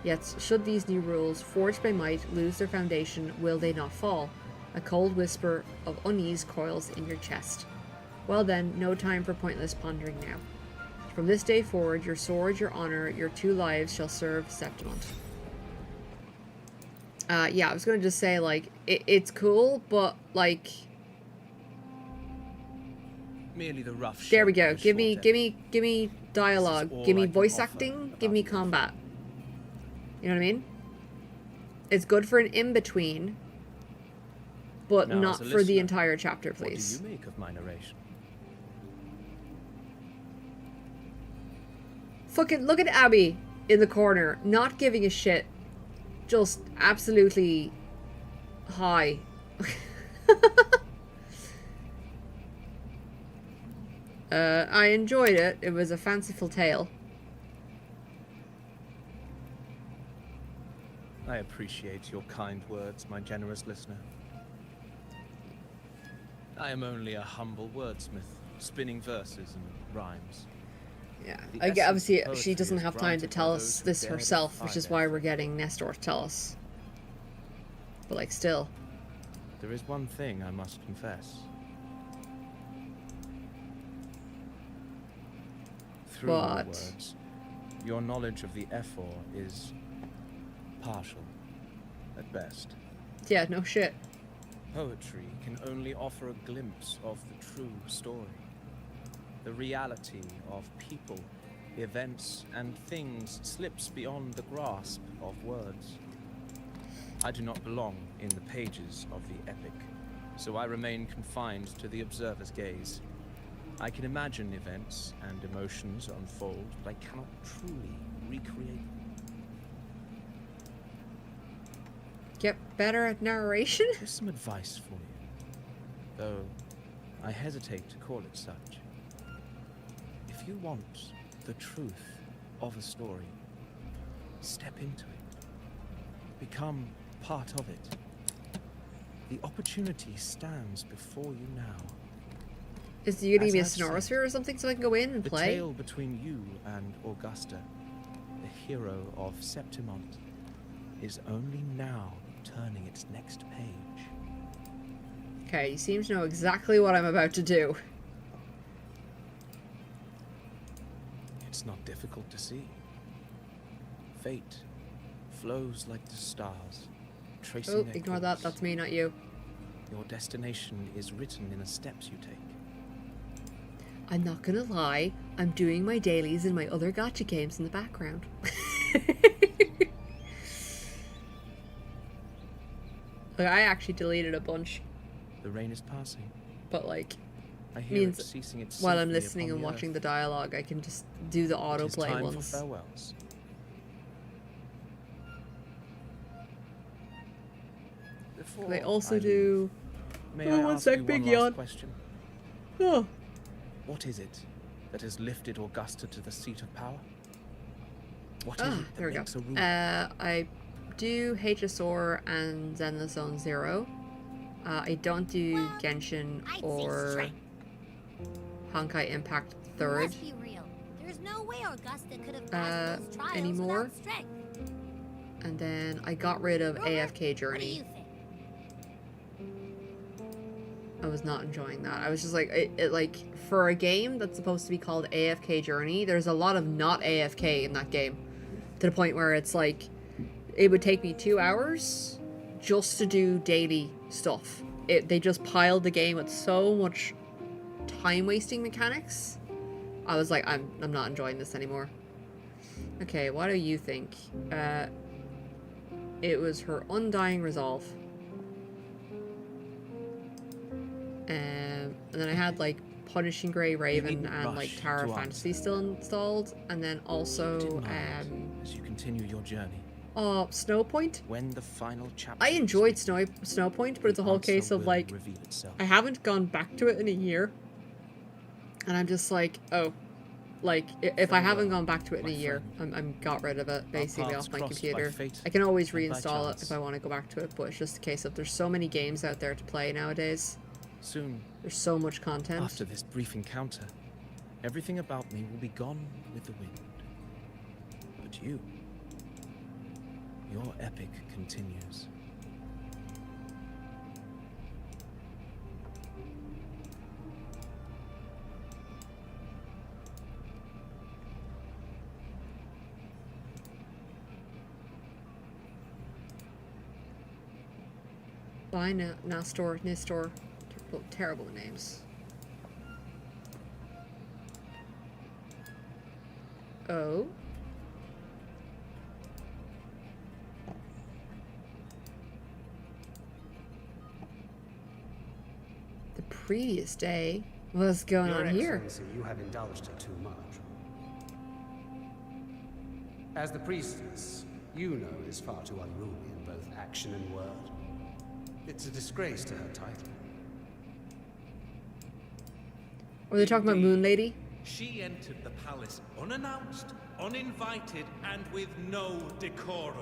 Yet, should these new rules, forged by might, lose their foundation, will they not fall? A cold whisper of unease coils in your chest. Well then, no time for pointless pondering now. From this day forward, your sword, your honor, your 2 lives shall serve Septimont. Yeah, I was gonna just say, like, it's cool, but, like... Merely the rough There we shape go. of a Give me dialogue. all Give me I can voice offer acting. Give about me the combat. You know what I mean? It's good for an in-between, but Now, not as a for the listener, entire chapter, What do please. you make of my narration? Fucking look at Abby in the corner, not giving a shit. Just absolutely high. I enjoyed it. It was a fanciful tale. I appreciate your kind words, my generous listener. I am only a humble wordsmith, spinning verses and rhymes. Yeah, The I get, essence obviously of she poetry doesn't is have time to granted tell by us those who this dare to herself, which defy is their why we're fate. getting Nestor to tell us. But like, still. There is one thing I must confess. Through your What? words, your knowledge of the Ephor is partial, at best. Yeah, no shit. Poetry can only offer a glimpse of the true story. The reality of people, events, and things slips beyond the grasp of words. I do not belong in the pages of the epic, so I remain confined to the observer's gaze. I can imagine events and emotions unfold, but I cannot truly recreate them. Get better at narration? Here's some advice for you, though I hesitate to call it such. If you want the truth of a story, step into it. Become part of it. The opportunity stands before you now. Is you gonna As be a I've said, sonorosphere or something so I can go in and The play? tale between you and Augusta, the hero of Septimont, is only now turning its next page. Okay, you seem to know exactly what I'm about to do. It's not difficult to see. Fate flows like the stars, tracing Oh, their ignore that. course. That's me, not you. Your destination is written in the steps you take. I'm not gonna lie. I'm doing my dailies and my other gacha games in the background. Like, I actually deleted a bunch, The rain is passing. but like, I hear means it ceasing its while I'm symphony listening upon and the watching earth. the dialogue, I can just do the It is autoplay time for ones. farewells. Before They also I do. leave, may Oh, I one ask sec, you big one last yawn. question? Oh, What is it that has lifted Augusta to the seat of power? What is ah, it that there we go. makes a ruler? I do HSR and Zenless Zone Zero. I don't do Well, Genshin I'd say or strength. Honkai Impact Third. Let's be real. There's no way Augusta could have passed those trials anymore. without strength. And then I got rid of Rover, AFK What do Journey. you think? I was not enjoying that. I was just like, it like, for a game that's supposed to be called AFK Journey, there's a lot of not AFK in that game. To the point where it's like, it would take me 2 hours just to do daily stuff. They just piled the game with so much time-wasting mechanics. I was like, I'm not enjoying this anymore. Okay, what do you think? It was her undying resolve. And then I had like Punishing Grey Raven needn't and like rush Tower to Fantasy still installed, and then also Keep it in mind as you continue your journey. Snowpoint? When the final chapter I is enjoyed written, Snowpoint, but it's a the whole answer case of will like, reveal itself. I haven't gone back to it in a year. And I'm just like, oh. Like, if I haven't Farewell, gone back to it in a my year, friend. I'm got rid of it, basically, paths off my crossed by computer. fate I can always and by reinstall it chance. if I want to go back to it, but it's just a case of there's so many games out there to play nowadays. Soon, There's so much content. after this brief encounter, everything about me will be gone with the wind. But you, your epic continues. Bye, Nastor, Nistor. Terrible names. Oh? The previous day? What's going Your on here? Excellency, you have indulged her too much. As the priestess, you know is far too unruly in both action and word. It's a disgrace to her title. Or they're talking about Moon Lady? She entered the palace unannounced, uninvited, and with no decorum.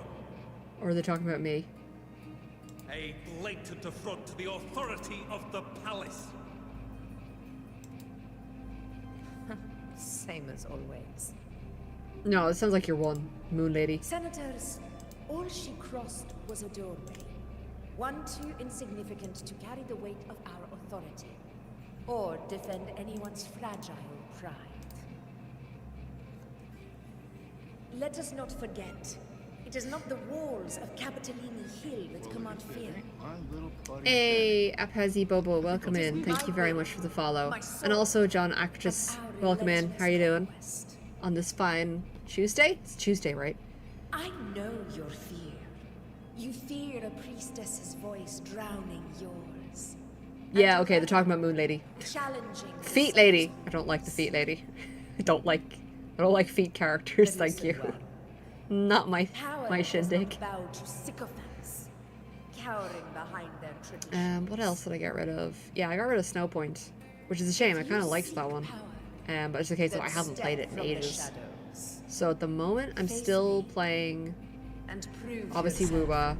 Or they're talking about me? A blatant affront to the authority of the palace. Same as always. No, it sounds like you're one, Moon Lady. Senators, all she crossed was a doorway. One too insignificant to carry the weight of our authority, or defend anyone's fragile pride. Let us not forget, it is not the walls of Capitolini Hill that command fear. Hey, Apazi Bobo, welcome in. Thank you very much for the follow. And also, John Actress, welcome in. How are you doing? On this fine Tuesday? It's Tuesday, right? I know your fear. You fear a priestess's voice drowning yours. Yeah, okay, they're talking about Moon Lady. Challenging the Feet Lady. I don't like the Feet Lady. I don't like feet characters, thank you. Not my shindig. Bow to sycophants, cowering behind their tradition. What else did I get rid of? Yeah, I got rid of Snowpoint, which is a shame. I kind of liked that one. But it's okay, so I haven't played it in ages. So at the moment, I'm still playing, obviously, Wuba,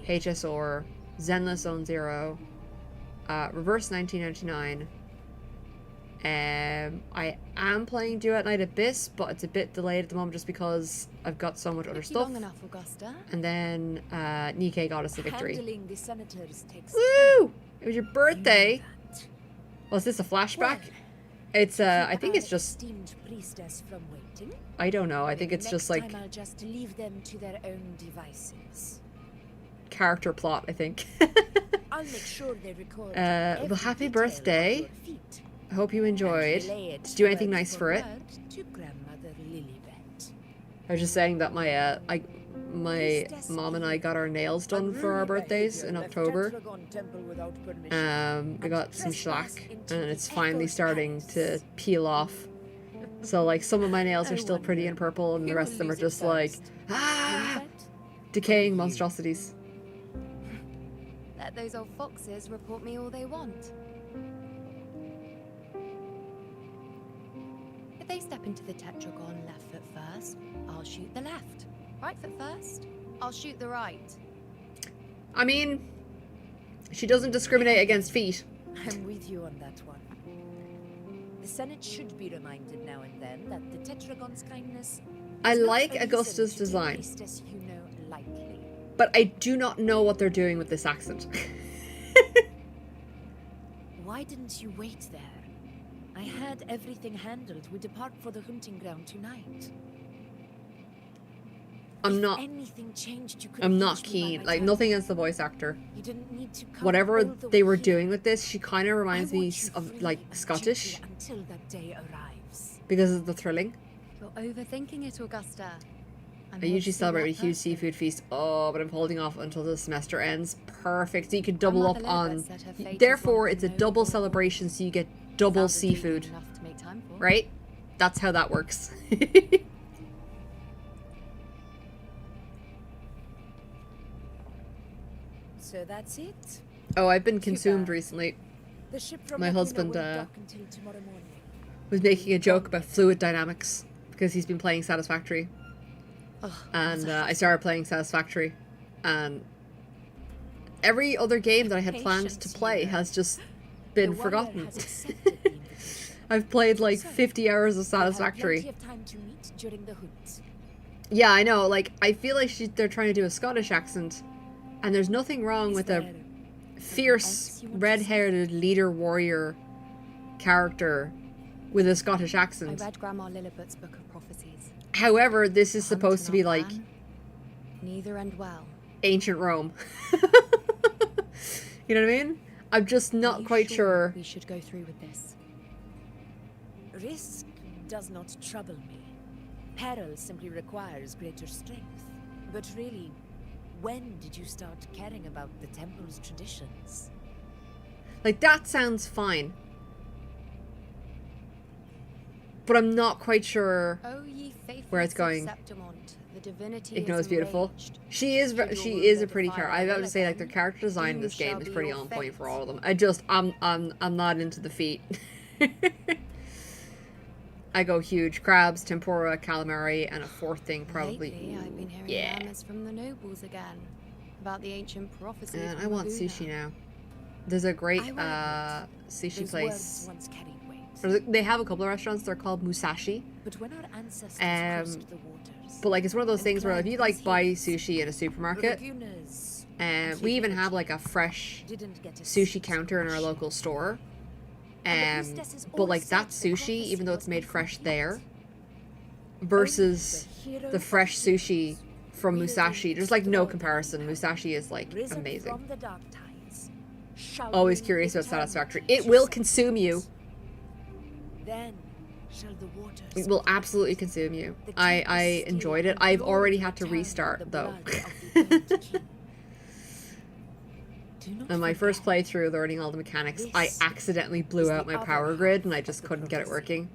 HSOR, Zenless Zone Zero, Reverse 1999. I am playing Duet Night Abyss, but it's a bit delayed at the moment just because I've got so much other stuff. Long enough, Augusta. And then Nikkei got us the victory. Handling the senators takes Woo! It was your birthday. Was this a flashback? It's I think it's just, esteemed priestess from waiting. I don't know. I think it's just like Next time I'll just leave them to their own devices. character plot, I think. I'll make sure they record Well, every happy detail birthday. of your feat I hope you and enjoyed. relay it Did you do anything word nice for for it? word to Grandmother Lilibet. I was just saying that my mom and I got our nails done for our birthdays in October. We got some shellac, and it's finally starting to peel off. So like some of my nails are still pretty and purple, and the rest of them are just like decaying monstrosities. Let those old foxes report me all they want. If they step into the tetragon left foot first, I'll shoot the left. Right foot first, I'll shoot the right. I mean, she doesn't discriminate against feet. I'm with you on that one. The Senate should be reminded now and then that the Tetragon's kindness I is not like a reason Augusta's to take design, priestess you know lightly. but I do not know what they're doing with this accent. Why didn't you wait there? I had everything handled. We depart for the hunting ground tonight. I'm If not anything changed, you could I'm have not reached me by keen. my Like time. nothing against the voice actor. You didn't need to come Whatever all the they way were here. doing with this, she kind of I reminds me want you of free like and Scottish gentle until that day arrives. because of the thrilling. You're overthinking it, Augusta. I usually celebrate with a huge seafood feast. Oh, but I'm holding off until the semester ends. Perfect. So you can double up on. Therefore, it's a double celebration, so you get double seafood. Enough to make time for. Right? That's how that works. So that's it? Oh, I've been Too consumed bad. recently. The ship from My Latina husband, won't dock until tomorrow morning. Was making a joke about fluid dynamics because he's been playing Satisfactory. And I started playing Satisfactory, and every other game that I had planned to play has just been forgotten. I've played like 50 hours of Satisfactory. Yeah, I know. Like, I feel like they're trying to do a Scottish accent, and there's nothing wrong with a fierce, red-haired leader warrior character with a Scottish accent. I read Grandma Lilliput's Book of Prophecies. However, this is supposed to be like neither end well. ancient Rome. You know what I mean? I'm just not quite sure. We should go through with this. Risk does not trouble me. Peril simply requires greater strength. But really, when did you start caring about the temple's traditions? Like, that sounds fine. But I'm not quite sure where it's going. Septimont, the divinity Even though it's beautiful. enraged. She is a pretty character. I have to say, like, the character design in this game is pretty on point for all of them. I'm not into the feet. I go huge crabs, tempura, calamari, and a fourth thing probably. Lately, I've been hearing murmurs from the nobles again about the ancient prophecy. And from I want Laguna. sushi now. There's a great sushi Those place. words once carried weight. Or they have a couple of restaurants. They're called Musashi. But when our ancestors crossed the waters, But like, it's one of those and thing where if you like climbed buy these sushi in a supermarket, lagunas, we even have like a fresh didn't get a sushi sense counter in of our passion. local store. And the priestesses But all like, said that the sushi, prophecy even though was it's made fresh incomplete. there, versus Only the hero the fresh of sushi heroes, from wielding Musashi, there's like no strong comparison. power, Musashi is like risen amazing. from the dark tides, shall Always bring curious about eternal Satisfactory. peace It to will souls. consume you. Then shall the waters It will absolutely consume you. The I keepers steal enjoyed it. and I've glory already had to return restart the though. blood of the old king. Do not On my first forget, playthrough learning all the mechanics, I this accidentally blew is out the my other power half grid and I of just the couldn't get it prophecy. working.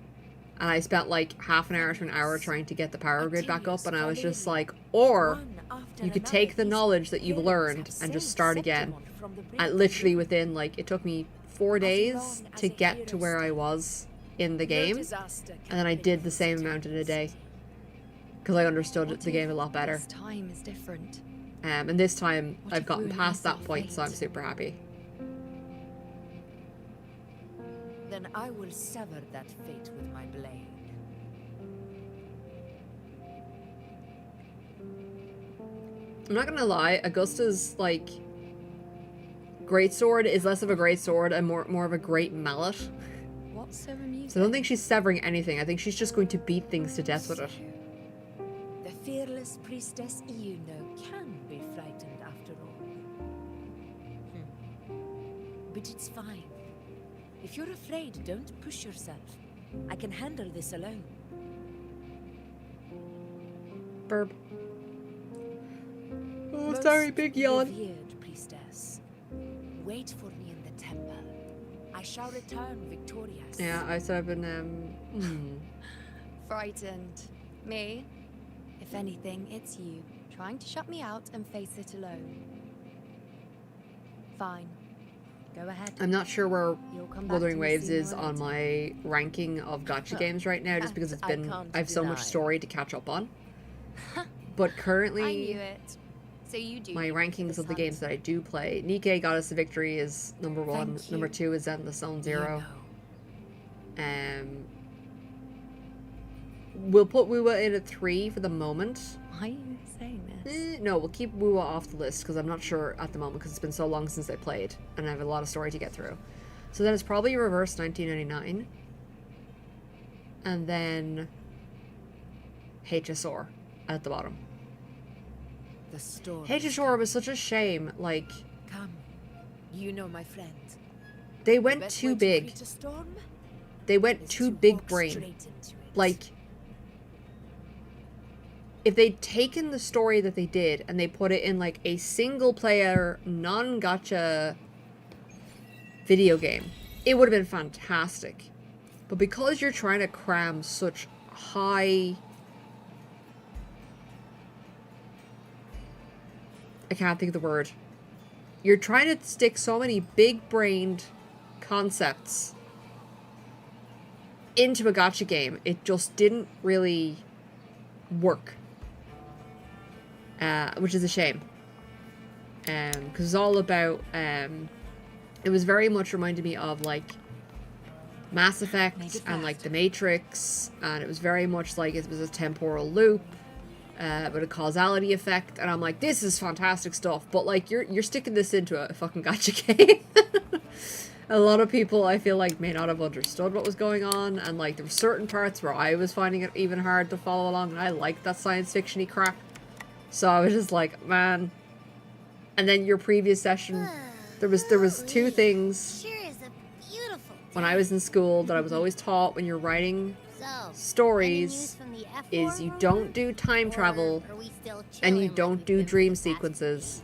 And I spent like half an hour to an hour trying to get the power grid back up, and I was just Atilius like, or one after you could another, take the these knowledge that you've heroes learned have and just saved start again. Septimont from the brink And of literally ruin. within, like, it took me 4 days long as to a get hero to where I stands, was in the no game. disaster can And then I bring did the this same eternal amount in a day. city. Because I understood What the if game a lot better. This time is different. And this time, What I've if gotten ruin past is that our point, so I'm fate? super happy. Then I will sever that fate with my blade. I'm not gonna lie, Augusta's, like, greatsword is less of a greatsword and more of a great mallet. What's so amusing? So I don't think she's severing anything. I think she's just going to beat things to death with it. The fearless priestess Iuno can be frightened after all. But it's fine. If you're afraid, don't push yourself. I can handle this alone. Burp. Oh, Most sorry, big yawn. revered priestess, wait for me in the temple. I shall return victorious. Yeah, I said I've been, Frightened. Me? If anything, it's you, trying to shut me out and face it alone. Fine. Go ahead. I'm not sure where You'll come back Wuthering to me Waves sooner is or on later. my ranking of gacha games right now, just because it's I been, can't I have so much deny. story to catch up on. But I knew currently, it. So you do. my you for rankings this of the hunt. games that I do play, Nikkei Got Us a Victory is number 1, Thank number you. 2 is Zen the Zone Zero. Iuno. We'll put Wuwa in at 3 for the moment. Why are you saying this? No, we'll keep Wuwa off the list because I'm not sure at the moment because it's been so long since I played and I have a lot of story to get through. So then it's probably Reverse 1999. And then HSR at the bottom. The storm. HSR was such a shame. Like, Come. You know my friend. they The went best too way to big. greet a storm They went is too to big walk brain. straight into it. Like, if they'd taken the story that they did and they put it in like a single player, non-gacha video game, it would have been fantastic. But because you're trying to cram such high... I can't think of the word. you're trying to stick so many big-brained concepts into a gacha game. It just didn't really work. Which is a shame. Because it's all about, it was very much reminded me of, like, Mass Effect and, like, The Matrix, and it was very much like it was a temporal loop, with a causality effect, and I'm like, this is fantastic stuff, but, like, you're sticking this into a fucking gacha game. A lot of people, I feel like, may not have understood what was going on, and, like, there were certain parts where I was finding it even hard to follow along, and I liked that science fiction-y crap. So I was just like, man. And then your previous session, there was two things Sure is a beautiful when I was in school that I was always taught when you're writing stories is you don't do time travel and you don't do dream sequences,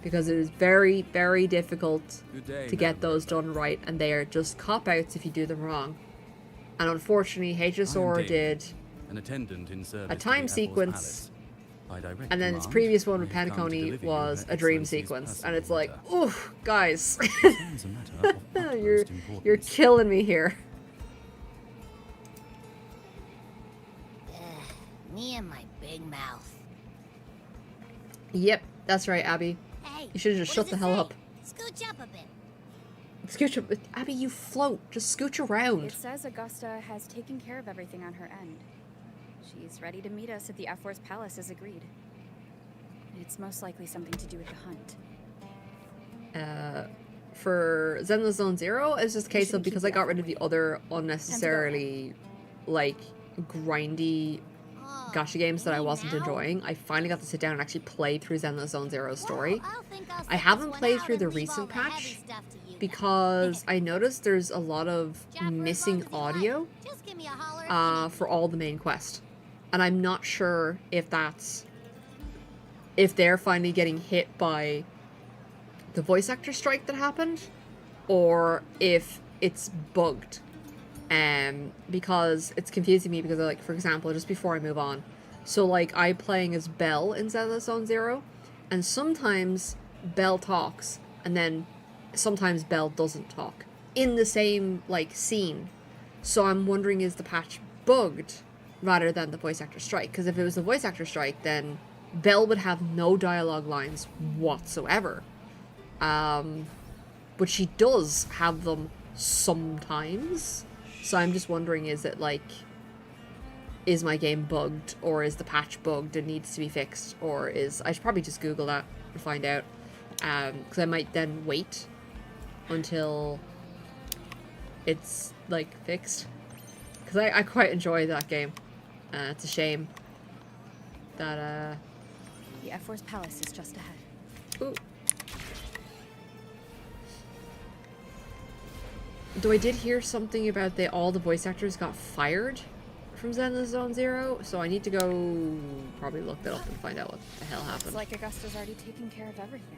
because it is very, very difficult to get those done right, and they are just cop-outs if you do them wrong. And unfortunately, HSR did an attendant in service a to time the sequence, Apple's Palace. and then its previous one with Penacony was a dream sequence, and it's like, oof, guys, you're killing me here. Me and my big mouth. Yep, that's right, Abby. Hey, You should have just shut the hell up. Scooch up a bit. Scooch up, Abby. You float. Just scooch around. It says Augusta has taken care of everything on her end. She's ready to meet us at the F-Force Palace as agreed. It's most likely something to do with the hunt. For Zenless Zone Zero, it's just a case of because I got rid of the other unnecessarily, like, grindy gacha games that I wasn't enjoying. I finally got to sit down and actually play through Zenless Zone Zero's story. I haven't played through the recent patch because I noticed there's a lot of missing audio for all the main quest. And I'm not sure if that's... if they're finally getting hit by the voice actor strike that happened, or if it's bugged. Because it's confusing me because, like, for example, just before I move on, so, like, I'm playing as Belle in Zenless Zone Zero, and sometimes Belle talks, and then sometimes Belle doesn't talk in the same, like, scene. So I'm wondering, is the patch bugged rather than the voice actor strike? Because if it was the voice actor strike, then Belle would have no dialogue lines whatsoever. But she does have them sometimes. So I'm just wondering, is it like, is my game bugged, or is the patch bugged and needs to be fixed, or is... I should probably just Google that and find out. Because I might then wait until it's, like, fixed. Because I quite enjoy that game. It's a shame that, The F-Force Palace is just ahead. Ooh. Though I did hear something about all the voice actors got fired from Zenless Zone Zero, so I need to go probably look that up and find out what the hell happened. It's like Augusta's already taken care of everything.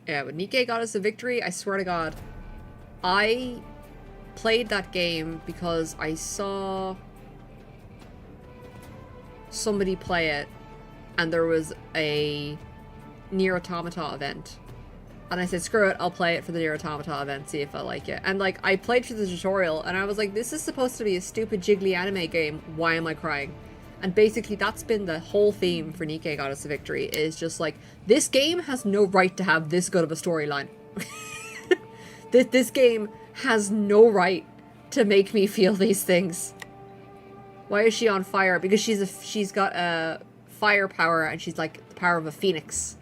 Yeah, when Nikkei got us a victory, I swear to God, I played that game because I saw somebody play it, and there was a Nier Automata event. And I said, screw it, I'll play it for the Nier Automata event, see if I like it. And, like, I played through the tutorial, and I was like, this is supposed to be a stupid jiggly anime game, why am I crying? And basically, that's been the whole theme for Nikkei Got Us a Victory, is just like, this game has no right to have this good of a storyline. This game has no right to make me feel these things. Why is she on fire? Because she's got a firepower, and she's like the power of a phoenix.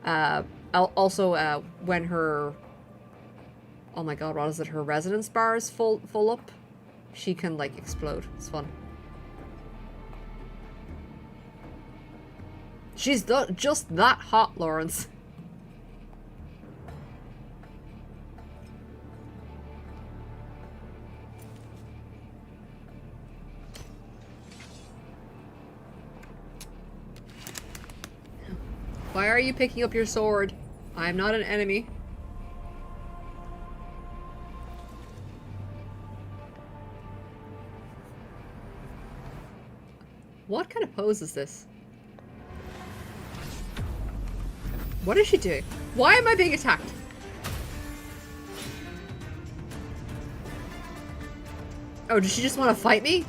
Also, when her... oh my god, what is it? Her resonance bar is full up. She can, like, explode. It's fun. She's just that hot, Lawrence. Why are you picking up your sword? I'm not an enemy. What kind of pose is this? What is she doing? Why am I being attacked? Oh, does she just want to fight me?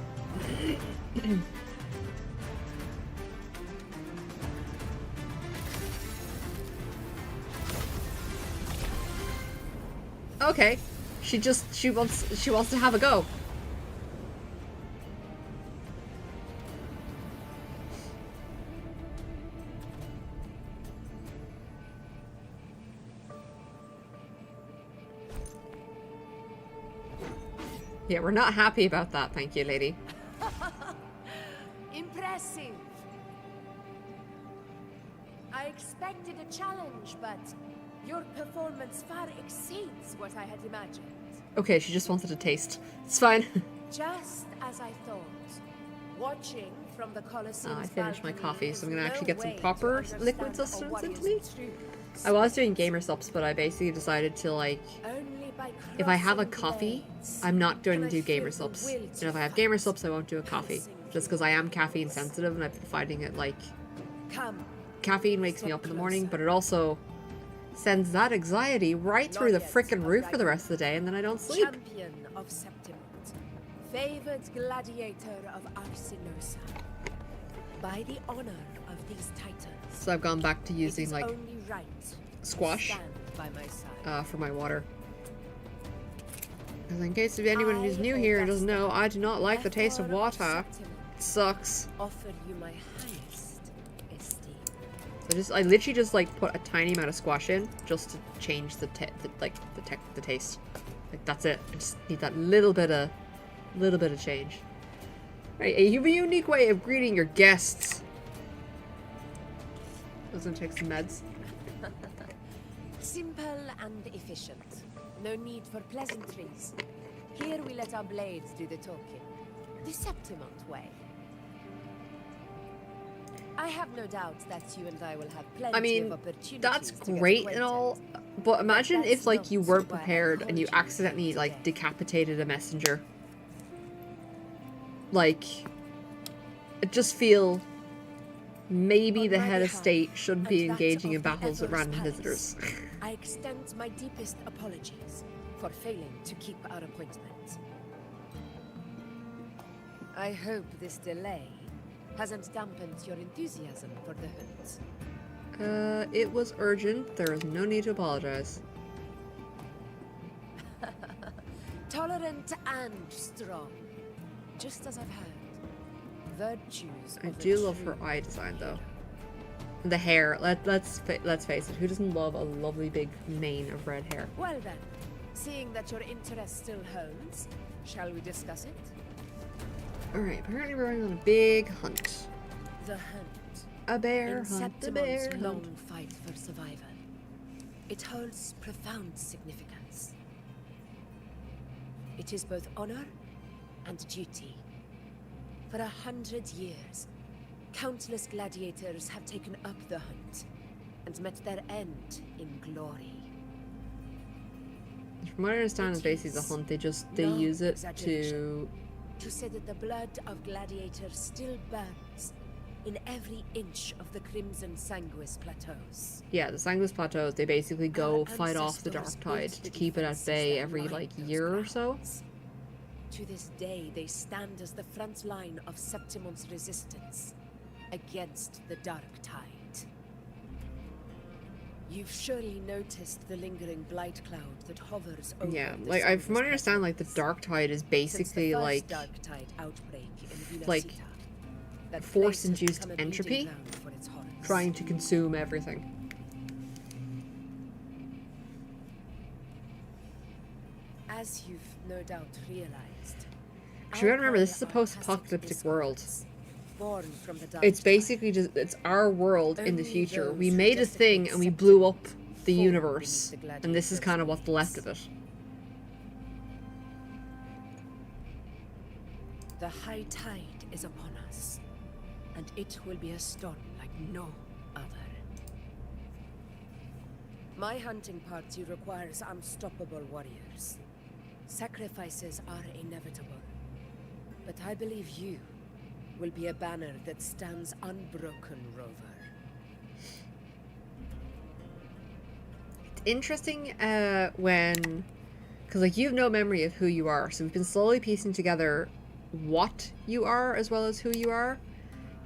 Okay. She wants to have a go. Yeah, we're not happy about that, thank you, lady. Impressive. I expected a challenge, but your performance far exceeds what I had imagined. Okay, she just wanted a taste. It's fine. Just as I thought. Watching from the Colosseum. I finished my coffee, so I'm gonna actually get some proper liquid sustenance into me. I was doing GamerSups, but I basically decided to, like, if I have a coffee, I'm not going to do GamerSups. And if I have GamerSups, I won't do a coffee. Just because I am caffeine sensitive, and I've been finding it, like, caffeine wakes me up in the morning, but it also sends that anxiety right through the frickin' roof for the rest of the day, and then I don't sleep. Champion of Septimont, favored gladiator of Arsinosa. By the honor of these titans. So I've gone back to using, like, right squash by my side. for my water. Because in case of anyone who's new here and doesn't know, I do not like the taste of water. It sucks. Offer you my highest esteem. So I literally just like put a tiny amount of squash in just to change the taste. Like that's it. I just need that little bit of change. Right, a unique way of greeting your guests. I was gonna take some meds. Simple and efficient. No need for pleasantries. Here we let our blades do the talking. The Septimont way. I have no doubt that you and I will have plenty of opportunities. That's to get great and acquainted. all, but imagine That's if like you not weren't why I prepared and you called you accidentally today. like decapitated a messenger. Like, I just feel maybe On the my head of behalf state shouldn't be and that engaging in of the battles with Ever's random palace, visitors. I extend my deepest apologies for failing to keep our appointment. I hope this delay hasn't dampened your enthusiasm for the hunt. It was urgent. There is no need to apologize. Tolerant and strong, just as I've heard. Virtues. I of a do love true her eye design though. The hair. Let's face it. Who doesn't love a lovely big mane of red hair? Well then, seeing that your interest still holds, shall we discuss it? All right. Apparently we're going on a big hunt. The hunt. A bear In hunt. The bear Septimont's long hunt. fight for survival, it holds profound significance. It is both honor and duty. For 100 years, countless gladiators have taken up the hunt and met their end in glory. From what I understand, is basically the hunt. They No use it exaggeration. to. To say that the blood of gladiators still burns in every inch of the Crimson Sanguis plateaus. Yeah, the Sanguis Plateaus, they basically go Our fight off the ancestors Dark Tide built to the keep it at defenses bay that every, line like, those year or so. grounds. To this day, they stand as the front line of Septimont's resistance against the Dark Tide. You've surely noticed the lingering blight cloud that hovers over Yeah, the like, from what I Sanguis understand, like, the plateaus. Dark Tide is Since the basically, first like, Dark Tide outbreak in Vina like, Sita, that place has force-induced become a breeding entropy ground for its horrors. trying to consume everything. As you've no doubt realized, Because you gotta remember, this is a our post-apocalyptic pacific world. discords, born from the Dark It's Tide. basically just, it's our world in the Only future. those We who made a desecrate thing and we blew up the fall universe. beneath the And this is kind of gladiators' what's left of blades. it. The high tide is upon us, and it will be a storm like no other. My hunting party requires unstoppable warriors. Sacrifices are inevitable, but I believe you will be a banner that stands unbroken, Rover. It's interesting when, because like you have no memory of who you are, so we've been slowly piecing together what you are as well as who you are.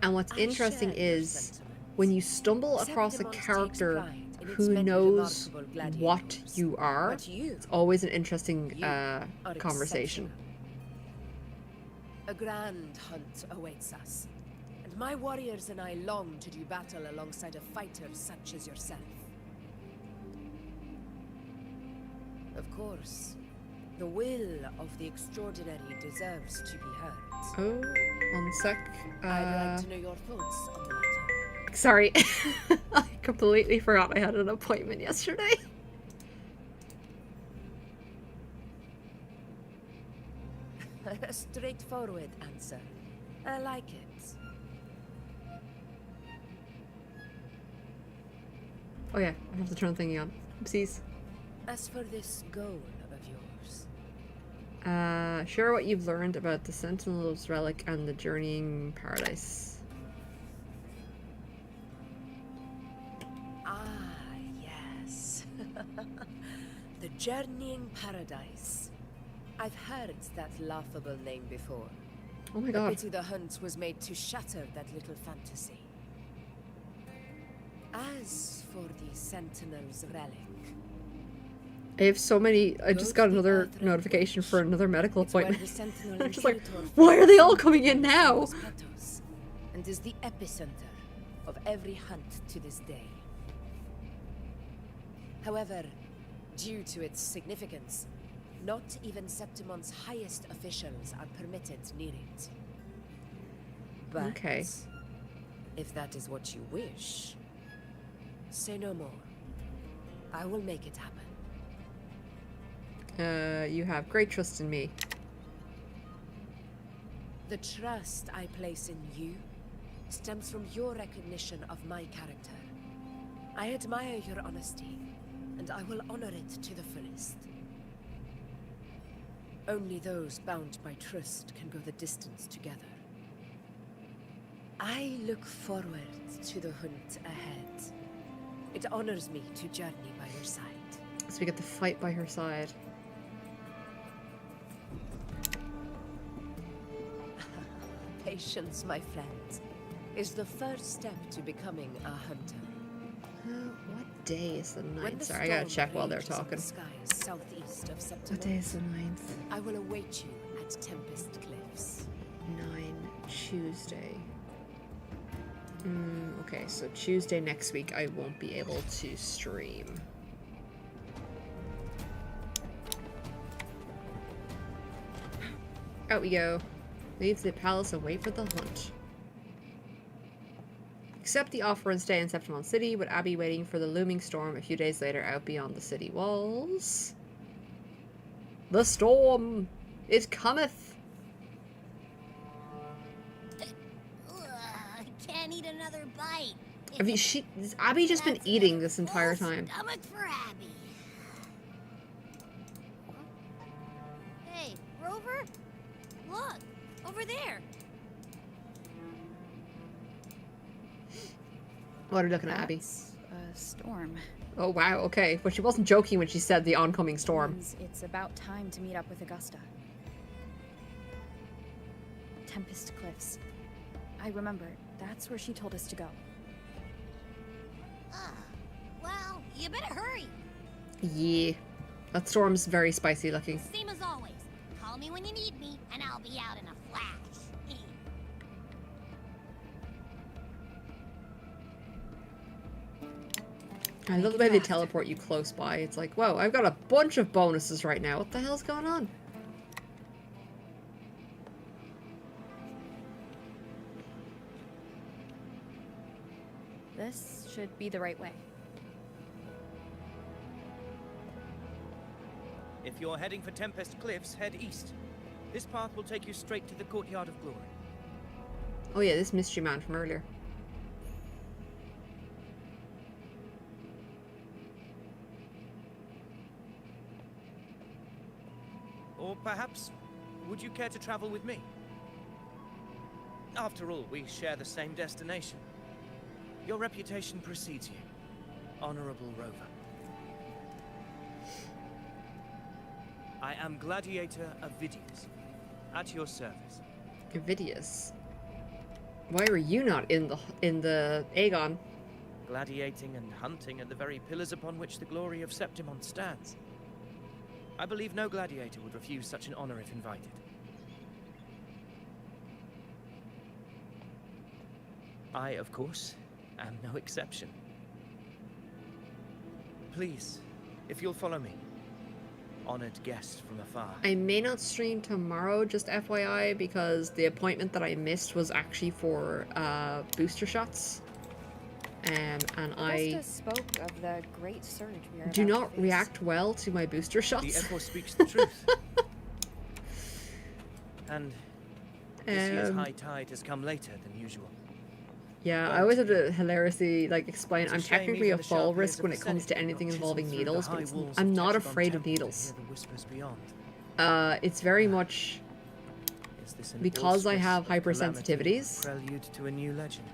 And what's interesting is when you stumble across a character who knows what you are, it's always an interesting conversation. A grand hunt awaits us, and my warriors and I long to do battle alongside a fighter such as yourself. Of course, the will of the extraordinary deserves to be heard. Oh, 1 sec. I'd like to know your thoughts on the matter. Sorry. I completely forgot I had an appointment yesterday. A straightforward answer. I like it. Oh yeah, I have to turn the thingy on. Oopsies. As for this goal of yours, Share what you've learned about the Sentinel's Relic and the Journeying Paradise. Ah, yes. The Journeying Paradise. I've heard that laughable name before. Oh my A god. pity the hunt was made to shatter that little fantasy. As for the Sentinel's Relic, I have so many. I just got another notification for another medical appointment. I'm just like, why are they all coming in now? And is the epicenter of every hunt to this day. However, due to its significance, not even Septimont's highest officials are permitted near it. But Okay. if that is what you wish, say no more. I will make it happen. You have great trust in me. The trust I place in you stems from your recognition of my character. I admire your honesty, and I will honor it to the fullest. Only those bound by trust can go the distance together. I look forward to the hunt ahead. It honors me to journey by your side. So we get to fight by her side. Patience, my friend, is the first step to becoming a hunter. What day is the When 9th? the Sorry, I gotta storm check while they're rages in the talking. skies southeast of What Septimont, day is the 9th? I will await you at Tempest Cliffs. 9, Tuesday. Okay, so Tuesday next week I won't be able to stream. Out we go. Leave the palace and wait for the hunt. Accept the offer and stay in Septimont City, with Abby waiting for the looming storm a few days later out beyond the city walls. The storm! It cometh! I can't eat another bite. Has Abby just been That's eating a this entire full time? Stomach for Abby. Hey, Rover, look over there. What are you looking at, Abby? That's a storm. Oh wow, okay. But she wasn't joking when she said the oncoming storm. Means it's about time to meet up with Augusta. Tempest Cliffs. I remember. That's where she told us to go. Well, you better hurry. Yeah. That storm's very spicy looking. Same as always. Call me when you need me, and I'll be out in a flash. I love the way they teleport you close by. It's like, whoa, I've got a bunch of bonuses right now. What the hell's going on? This should be the right way. If you're heading for Tempest Cliffs, head east. This path will take you straight to the Courtyard of Glory. Oh yeah, this mystery man from earlier. Or perhaps, would you care to travel with me? After all, we share the same destination. Your reputation precedes you, Honorable Rover. I am Gladiator Avidius, at your service. Avidius. Why were you not in the Aegon? Gladiating and hunting are the very pillars upon which the glory of Septimont stands. I believe no gladiator would refuse such an honor if invited. I, of course, am no exception. Please, if you'll follow me. Honored guest from afar. I may not stream tomorrow, just FYI, because the appointment that I missed was actually for booster shots. And I Augusta spoke of the great surge we are do about not to face. react well to my booster The shots. Echo speaks the truth. And this year's high tide has come later than usual. Yeah, I always have to hilariously explain It's a I'm shame technically even a the fall sharp risk ears when of it comes to the anything Senate involving chisel through the needles, high but walls I'm of not Tetragon afraid of Temple to needles. hear the whispers beyond. It's very much Is this an because I auspice have of calamity, hypersensitivities. prelude to a new legend?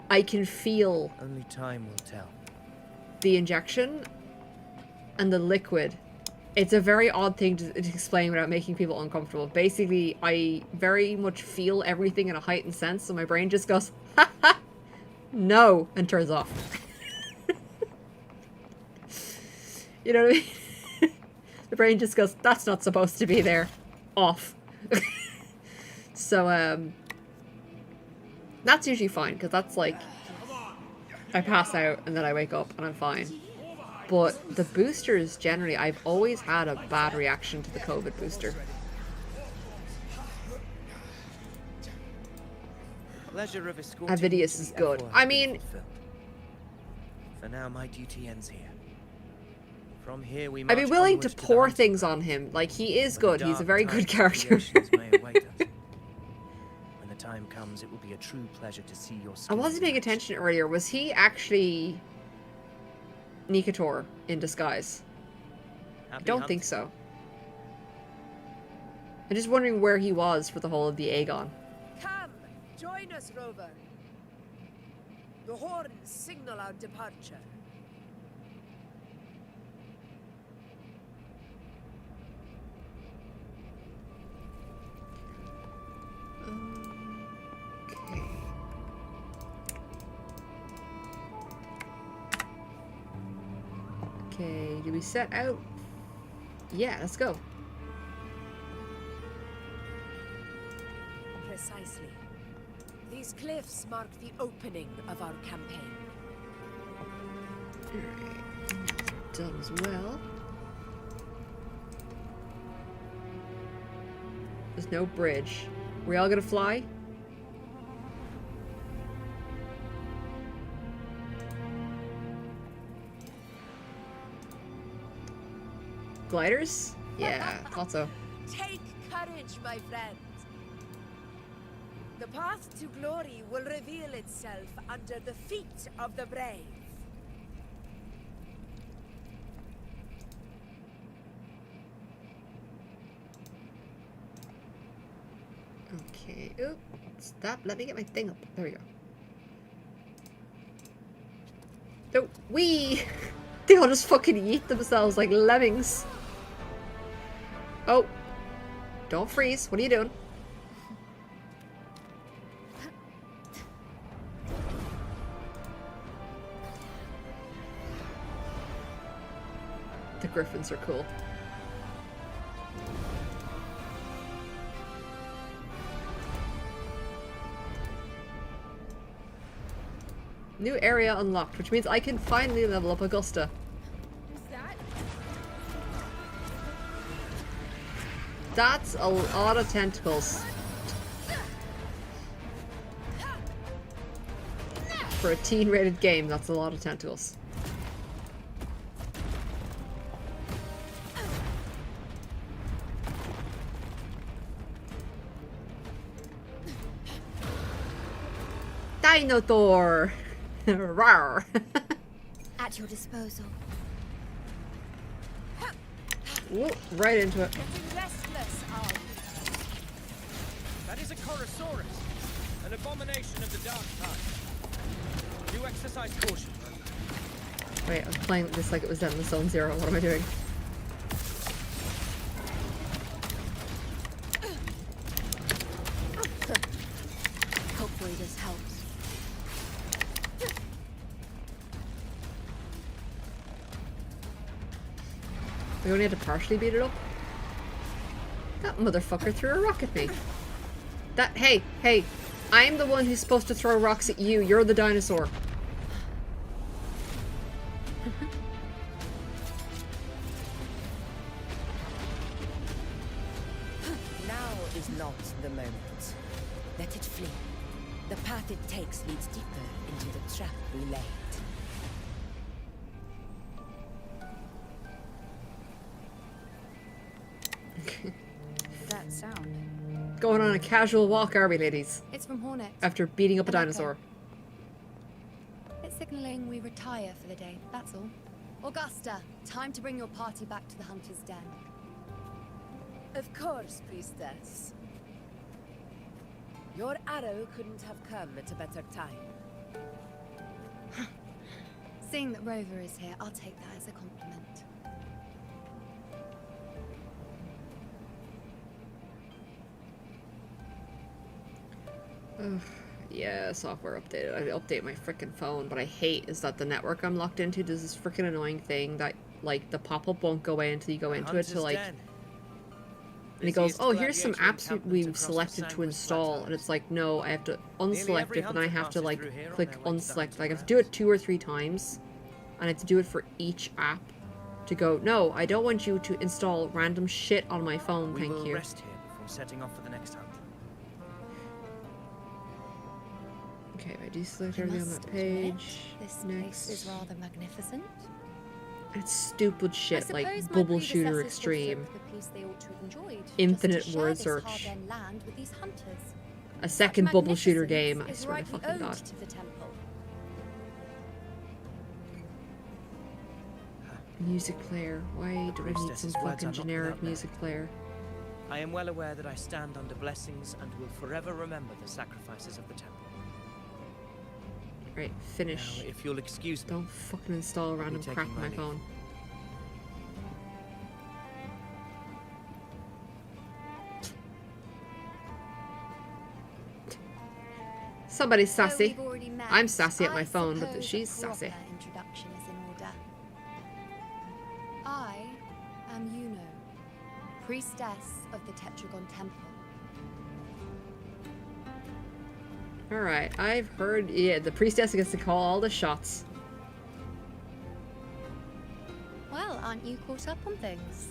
I can feel Only time will tell. the injection and the liquid. It's a very odd thing to explain without making people uncomfortable. Basically, I very much feel everything in a heightened sense, so my brain just goes, ha ha, no, and turns off. You know what I mean? The brain just goes, that's not supposed to be there. Off. So, that's usually fine, because that's like, I pass out and then I wake up and I'm fine. But the boosters, generally, I've always had a bad reaction to the COVID booster. Pleasure of escorting Avidius you is to the good. F1 I has been mean- fulfilled. For now, my duty ends here. From here, we I'd march be willing to onward the pour hunting things ground, on him. Like, he is where the good. He's a dark very tides good of the character. oceans may await us. When the time comes, it will be a true pleasure to see your I skills wasn't paying matched. attention earlier. Was he actually Nikator in disguise? I Happy don't hunting. think so. I'm just wondering where he was for the whole of the Aegon. Come, join us, Rover. The horns signal our departure. Okay. Okay, do we set out? Yeah, let's go. Precisely. These cliffs mark the opening of our campaign. Alright, done as well. There's no bridge. We all gonna fly? Gliders? Yeah, thought so. Take courage, my friend. The path to glory will reveal itself under the feet of the brave. Okay. Oop. Stop. Let me get my thing up. There we go. No. Wee! They all just fucking eat themselves like lemmings. Oh. Don't freeze. What are you doing? The griffins are cool. New area unlocked, which means I can finally level up Augusta. Who's that? That's a lot of tentacles. For a teen-rated game, that's a lot of tentacles. Dinosaur! Rawr! At your disposal. Whoop, right into it. Getting restless, are we? That is a Chorosaurus. A An abomination of the dark tide. Do exercise caution. Wait, I'm playing this like it was done in the Zone Zero. What am I doing? Hopefully this helps. We only had to partially beat it up. That motherfucker threw a rock at me. Hey, I'm the one who's supposed to throw rocks at you. You're the dinosaur. Now is not the moment. Let it flee. The path it takes leads deeper into the trap we laid. That sound. Going on a casual walk, are we, ladies? It's from Hornet. After beating up a An echo. dinosaur. It's signaling we retire for the day, that's all. Augusta, time to bring your party back to the Hunter's Den. Of course, priestess. Your arrow couldn't have come at a better time. Seeing that Rover is here, I'll take that as a compliment. Ugh, yeah, software updated. I update my freaking phone, but I hate is that the network I'm locked into does this freaking annoying thing that, like, the pop-up won't go away until you go into it to, like... And it goes, oh, here's some apps we've selected to install, and it's like, no, I have to unselect it, and I have to, like, click unselect. Like, I have to do it 2 or 3 times, and I have to do it for each app to go, no, I don't want you to install random shit on my phone, We thank will you. rest here before setting off for the next hunt. Okay, I deselect I everything on must that admit, page. this place Next. is rather magnificent. It's stupid I shit, like suppose my Bubble Shooter predecessors Extreme. forsook the peace they ought to have enjoyed, Infinite just to share word this search. hard-earned land with these hunters. A second Such Bubble Shooter magnificence game, I is swear to rightly fucking owed god. to the temple. Music player. Why do I need some Priestess's words fucking are not generic without music player? I am well aware that I stand under blessings and will forever remember the sacrifices of the temple. Right, finish. Now, if you'll excuse me, Don't fucking install random taking crap on my my leave. phone. Somebody's Though sassy. we've already met, I'm sassy at my I phone, but suppose a she's sassy. proper introduction is in order. I am Yuno, priestess of the Tetragon Temple. Alright, I've heard, yeah, the priestess gets to call all the shots. Well, aren't you caught up on things?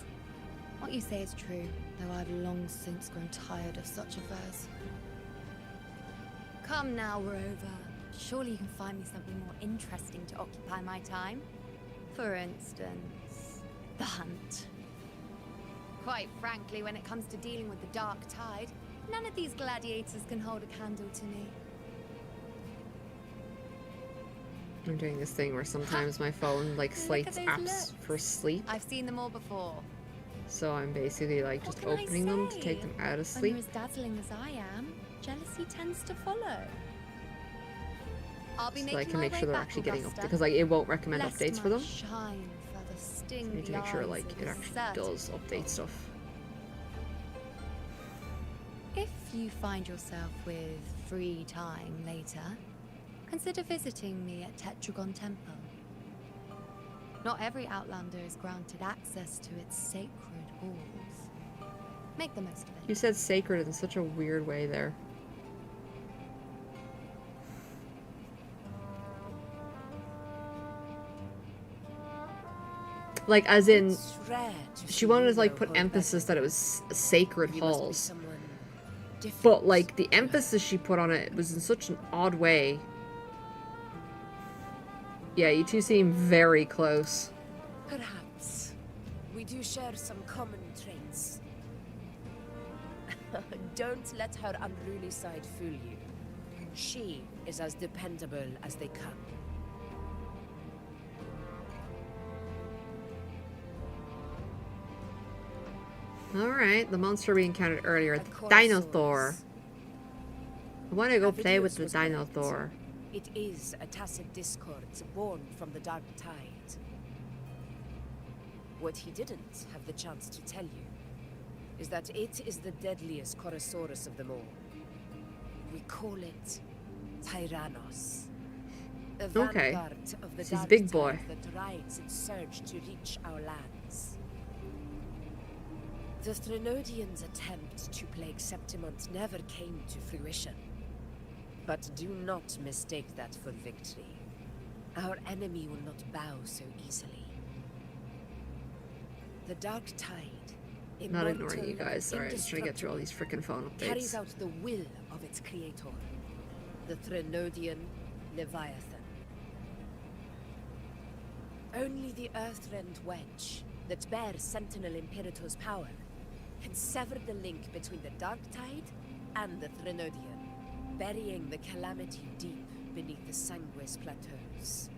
What you say is true, though I've long since grown tired of such affairs. Come now, Rover. Surely you can find me something more interesting to occupy my time. For instance, the hunt. Quite frankly, when it comes to dealing with the dark tide, none of these gladiators can hold a candle to me. I'm doing this thing where sometimes my phone, like, Look at slates those apps looks. for sleep. I've seen them all before. So I'm basically, like, What just can I opening them to say? take them out of When sleep. you're as dazzling as I am, jealousy tends to follow. I'll be So making I can my make way sure they're back, actually getting up Augusta, because, like, it won't recommend lest updates for my them. shine further sting I need to the make sure, eyes like, of it the actually certain does update people. stuff. If you find yourself with free time later, consider visiting me at Tetragon Temple. Not every Outlander is granted access to its sacred halls. Make the most of You it. said sacred in such a weird way there. Like, as in, It's rare to she see wanted to, like, Yuno put hold emphasis back. that it was sacred You must be halls. someone different. But, like, the emphasis she put on it was in such an odd way. Yeah, you two seem very close. Perhaps. We do share some common traits. Don't let her unruly side fool you. She is as dependable as they come. Alright, the monster we encountered earlier, A the dinosaur. Corsaurus. I want to go play Avidius with the was correct. dinosaur. It is a tacit discord born from the Dark Tide. What he didn't have the chance to tell you is that it is the deadliest Chorosaurus of them all. We call it Tyrannos. A Okay. vanguard of the So he's a Dark big boy. Tide that rides its surge to reach our lands. The Threnodians' attempt to plague Septimont never came to fruition. But do not mistake that for victory. Our enemy will not bow so easily. The Dark Tide, Not ignoring immortal you guys. Sorry, I'm just trying to get through all these freaking phone carries updates. out the will of its creator, the Threnodian Leviathan. Only the Earthrend Wedge that bears Sentinel Imperator's power can sever the link between the Dark Tide and the Threnodian, burying the calamity deep beneath the Sanguis plateaus.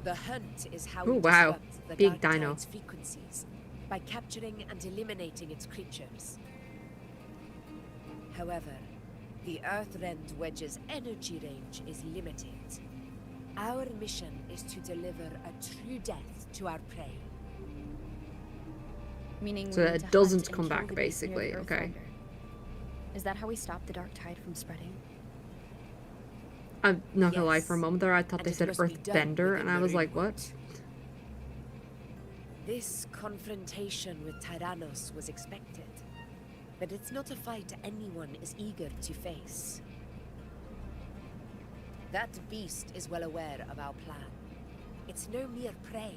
The hunt is how Ooh, we wow. disrupt the Big Dark dino. Tide's frequencies, by capturing and eliminating its creatures. However, the Earthrend Wedge's energy range is limited. Our mission is to deliver a true death to our prey. Meaning So we that need it to hunt doesn't and come kill back, the beast near the basically, okay. Earthrender. Is that how we stop the Dark Tide from spreading? I'm not gonna lie, Yes. for a moment there I thought And they it said must be done Earthbender, within and I your was like, own what? route. This confrontation with Tyrannos was expected, but it's not a fight anyone is eager to face. That beast is well aware of our plan. It's no mere prey.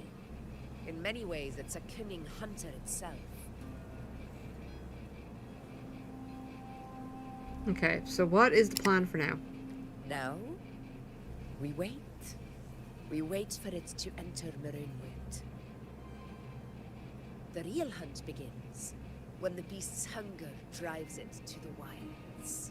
In many ways, it's a cunning hunter itself. Okay, so what is the plan for now? Now, we wait. We wait for it to enter Maroonwood. The real hunt begins when the beast's hunger drives it to the wilds.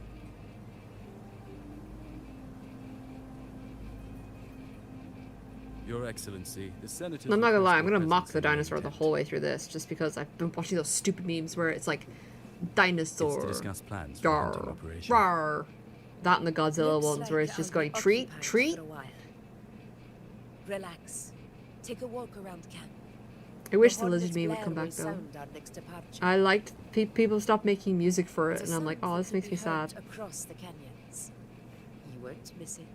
Your Excellency, the Senator. I'm not gonna lie, I'm gonna mock the dinosaur the whole way through this, just because I've been watching those stupid memes where it's like, dinosaur, To discuss plans for a hunting rar, operation. rar. That and the Godzilla Looks ones where like it's just I'll going be treat, occupied treat. for a while. Relax. Take a walk around camp. I wish the hornet's lizard meme would blare come back will though. sound our next departure. I liked people stopped making music for it, It's a and I'm like, sound oh, that this can makes be me heard sad. across the canyons. You won't miss it.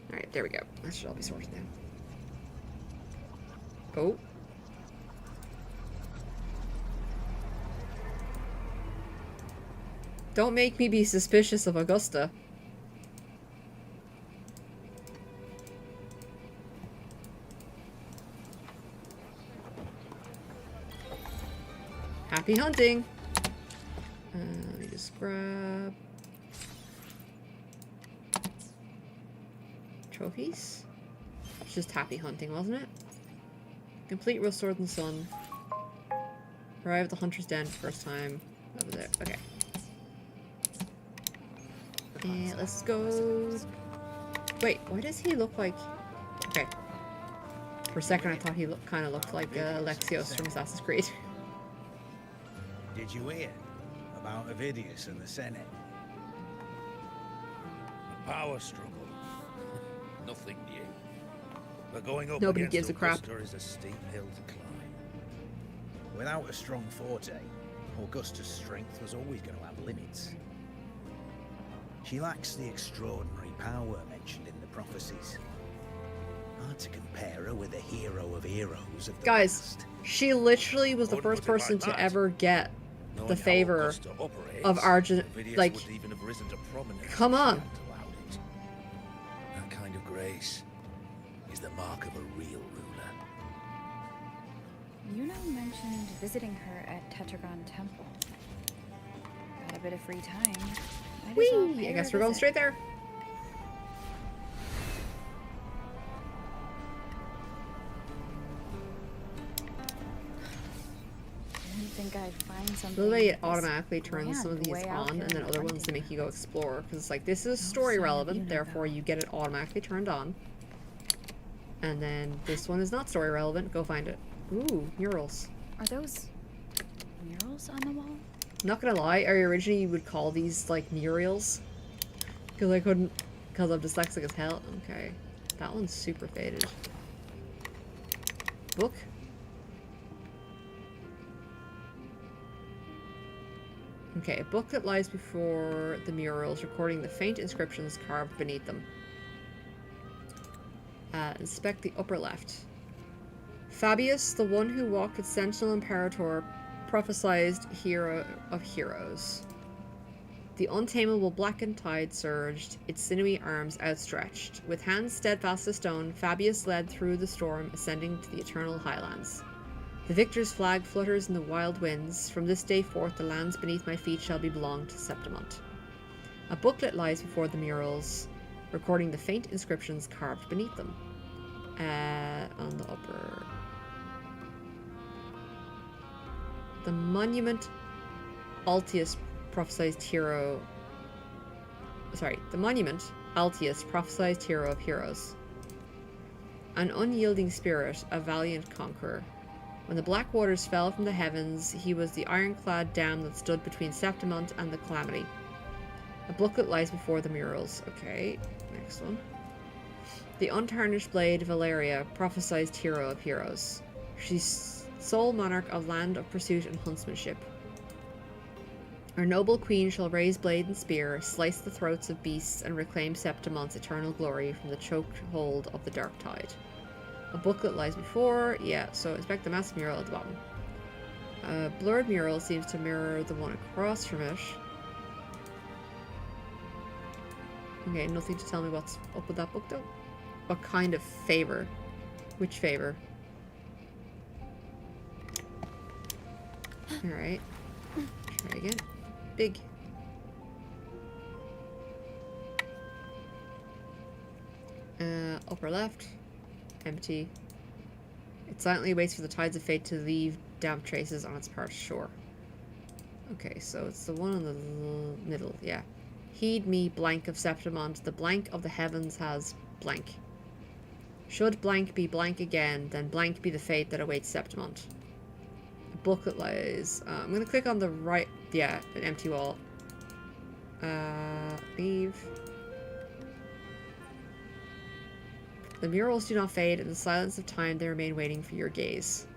Alright, there we go. That should all be sorted now. Oh. Don't make me be suspicious of Augusta. Happy hunting! Let me just grab... trophies? It's just happy hunting, wasn't it? Complete Roast Sword and Sun. Arrive at the Hunter's Den first time. That was it. Okay. And let's go... Wait, why does he look like... Okay. For a second I thought he kind of looked like Alexios from Assassin's Creed. Did you hear about Avidius and the Senate? A power struggle. Nothing new. But going up Nobody against gives a crap. Augusta is a steep hill to climb. Without a strong forte, Augusta's strength was always going to have limits. She lacks the extraordinary power mentioned in the prophecies. Hard to compare her with the hero of heroes of the Guys, past. she literally was the Wouldn't first put it like person to that. ever get Knowing the how favor Augusta operates, of Argent. Avidius Like, wouldn't even have risen to prominence come if she on. hadn't allowed it. That kind of grace is the mark of a real ruler. Yuno mentioned visiting her at Tetragon Temple. Got a bit of free time. Might as well whee! pay I her guess a we're going visit. straight there. Didn't think I'd find something. The way it this automatically turns some of grand these way out on, here and then in other the ones to make you go hunting explore. Because it's like, this is sign story of relevant, Yuno, therefore though. you get it automatically turned on. And then this one is not story relevant. Go find it. Ooh, murals. Are those murals on the wall? Not gonna lie, I originally would call these like murals. Because I couldn't, because I'm dyslexic as hell. Okay. That one's super faded. Book? Okay, a book that lies before the murals, recording the faint inscriptions carved beneath them. Inspect the upper left. Fabius, the one who walked with Sentinel Imperator, prophesied hero of heroes. The untamable blackened tide surged, its sinewy arms outstretched. With hands steadfast as stone, Fabius led through the storm, ascending to the eternal highlands. The victor's flag flutters in the wild winds. From this day forth, the lands beneath my feet shall belong to Septimont. A booklet lies before the murals, recording the faint inscriptions carved beneath them. On the upper... The monument Altius prophesied hero... Sorry, the monument Altius prophesied hero of heroes. An unyielding spirit, a valiant conqueror. When the black waters fell from the heavens, he was the ironclad dam that stood between Septimont and the calamity. A booklet lies before the murals. Okay, next one. The untarnished blade Valeria, prophesied hero of heroes. She's sole monarch of land of pursuit and huntsmanship. Our noble queen shall raise blade and spear, slice the throats of beasts, and reclaim Septimont's eternal glory from the choked hold of the dark tide. A booklet lies before, yeah, so inspect the massive mural at the bottom. A blurred mural seems to mirror the one across from it. Okay, nothing to tell me what's up with that book though. What kind of favor? Which favor? Alright. Try again. Big. Upper left. Empty. It silently waits for the tides of fate to leave damp traces on its parched shore. Okay, so it's the one in the middle, yeah. Heed me, blank of Septimont, the blank of the heavens has blank. Should blank be blank again, then blank be the fate that awaits Septimont. A booklet lies... I'm gonna click on the right... Yeah, an empty wall. Leave. The murals do not fade. In the silence of time, they remain waiting for your gaze.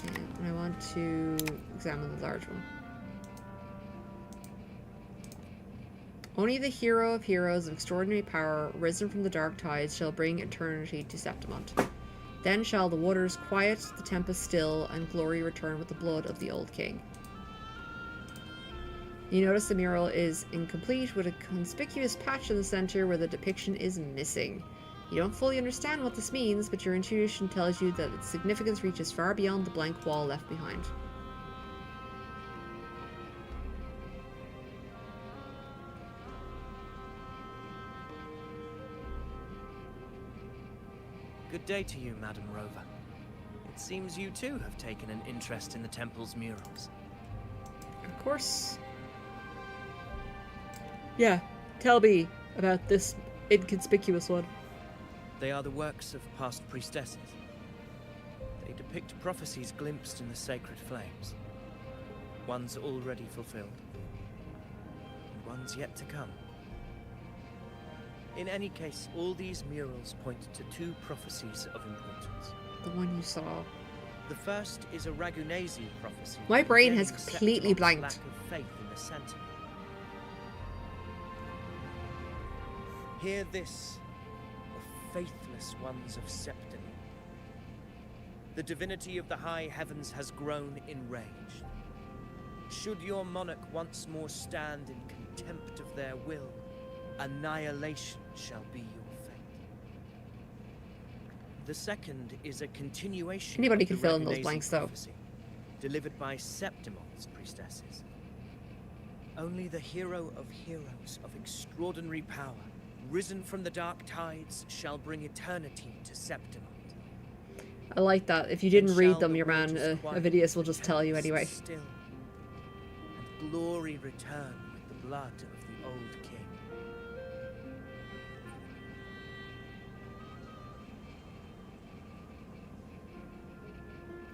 And I want to examine the large one. Only the hero of heroes of extraordinary power, risen from the dark tides, shall bring eternity to Septimont. Then shall the waters quiet, the tempest still, and glory return with the blood of the old king. You notice the mural is incomplete, with a conspicuous patch in the center where the depiction is missing. You don't fully understand what this means, but your intuition tells you that its significance reaches far beyond the blank wall left behind. Good day to you, Madam Rover. It seems you too have taken an interest in the temple's murals. Of course. Yeah, tell me about this inconspicuous one. They are the works of past priestesses. They depict prophecies glimpsed in the sacred flames. Ones already fulfilled, and ones yet to come. In any case, all these murals point to two prophecies of importance. The one you saw. The first is a Ragunasi prophecy. My brain has condemning completely Septimont's blanked. lack of faith in the Sentinel. Hear this, O faithless ones of Septimont. The divinity of the high heavens has grown enraged. Should your monarch once more stand in contempt of their will, annihilation shall be your fate. The second is a continuation Anybody of can the fill in those Ragunasi blanks, though. prophecy, delivered by Septimont's priestesses. Only the hero of heroes of extraordinary power, risen from the dark tides, shall bring eternity to Septimont. I like that. If you didn't read them, your man, Avidius will just tell you anyway. Still, and glory return with the blood of the old king.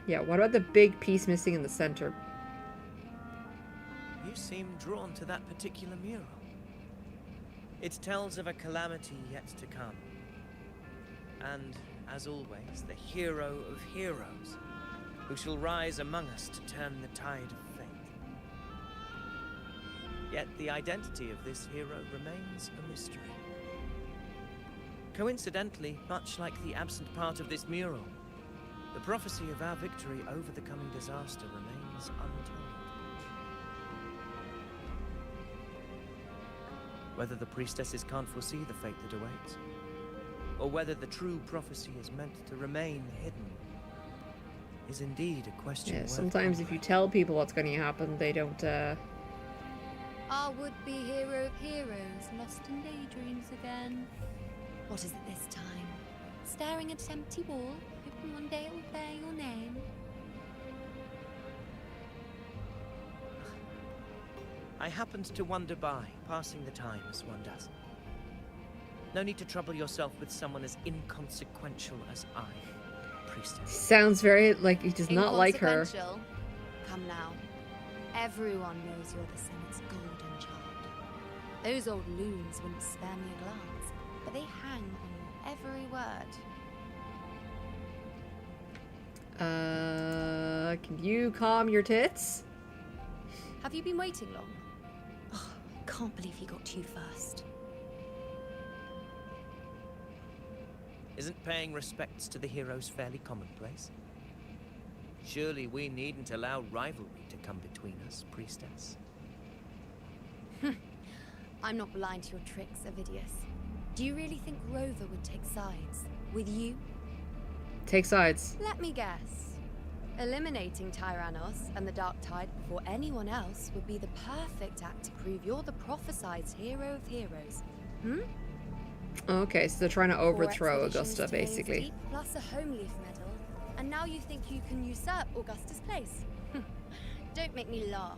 Yeah, what about the big piece missing in the center? You seem drawn to that particular mural. It tells of a calamity yet to come. And, as always, the hero of heroes, who shall rise among us to turn the tide of fate. Yet the identity of this hero remains a mystery. Coincidentally, much like the absent part of this mural, the prophecy of our victory over the coming disaster remains untold. Whether the priestesses can't foresee the fate that awaits, or whether the true prophecy is meant to remain hidden, is indeed a question. Yeah, sometimes if you tell people what's going to happen, they don't, Our would-be hero of heroes lost in daydreams again. What is it this time? Staring at an empty wall, hoping one day it will bear your name. I happened to wander by, passing the time as one does. No need to trouble yourself with someone as inconsequential as I, priestess. Sounds very like he does not like her. Inconsequential? Come now. Everyone knows you're the Senate's golden child. Those old loons wouldn't spare me a glance, but they hang on your every word. Can you calm your tits? Have you been waiting long? Oh, I can't believe he got to you first. Isn't paying respects to the heroes fairly commonplace? Surely we needn't allow rivalry to come between us, priestess. I'm not blind to your tricks, Avidius. Do you really think Rover would take sides with you? Take sides. Let me guess. Eliminating Tyrannos and the Dark Tide before anyone else would be the perfect act to prove you're the prophesied hero of heroes. Okay, so they're trying to overthrow 4 Augusta, expeditions to basically. Deep, plus a home leaf medal. And now you think you can usurp Augusta's place. Don't make me laugh.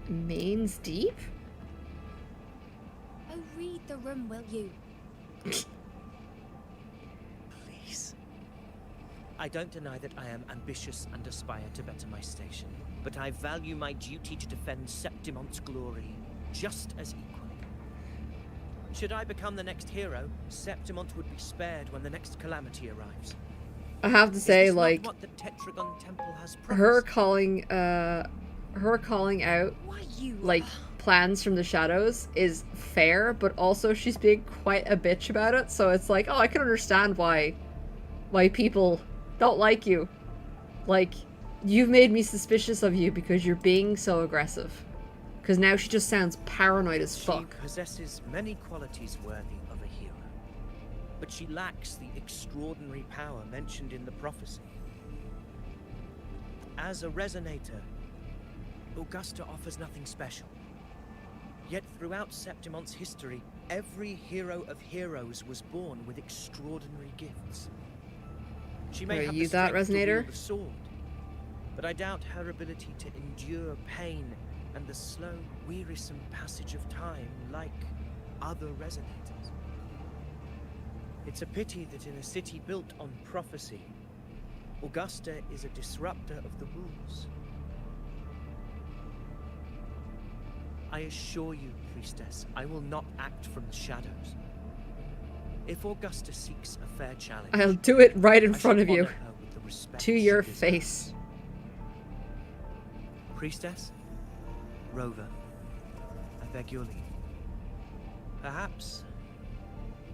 Main's deep? Oh, read the room, will you? Please. I don't deny that I am ambitious and aspire to better my station, but I value my duty to defend Septimont's glory just as equally. Should I become the next hero, Septimont would be spared when the next calamity arrives. I have to say, like, what the Tetragon Temple has her promised? calling out, like, plans from the shadows is fair, but also she's being quite a bitch about it, so it's like, oh, I can understand why people don't like you. Like, you've made me suspicious of you because you're being so aggressive. Because now she just sounds paranoid as fuck. She possesses many qualities worthy of a hero, but she lacks the extraordinary power mentioned in the prophecy. As a resonator, Augusta offers nothing special. Yet throughout Septimont's history, every hero of heroes was born with extraordinary gifts. She may have the that strength to resonator? wield the sword, but I doubt her ability to endure pain and the slow, wearisome passage of time like other resonators. It's a pity that in a city built on prophecy, Augusta is a disruptor of the rules. I assure you, priestess, I will not act from the shadows. If Augusta seeks a fair challenge, I'll do it right in I front shall of you. honor her with the respect To she your deserves. face. Priestess, Rover, I beg your leave. Perhaps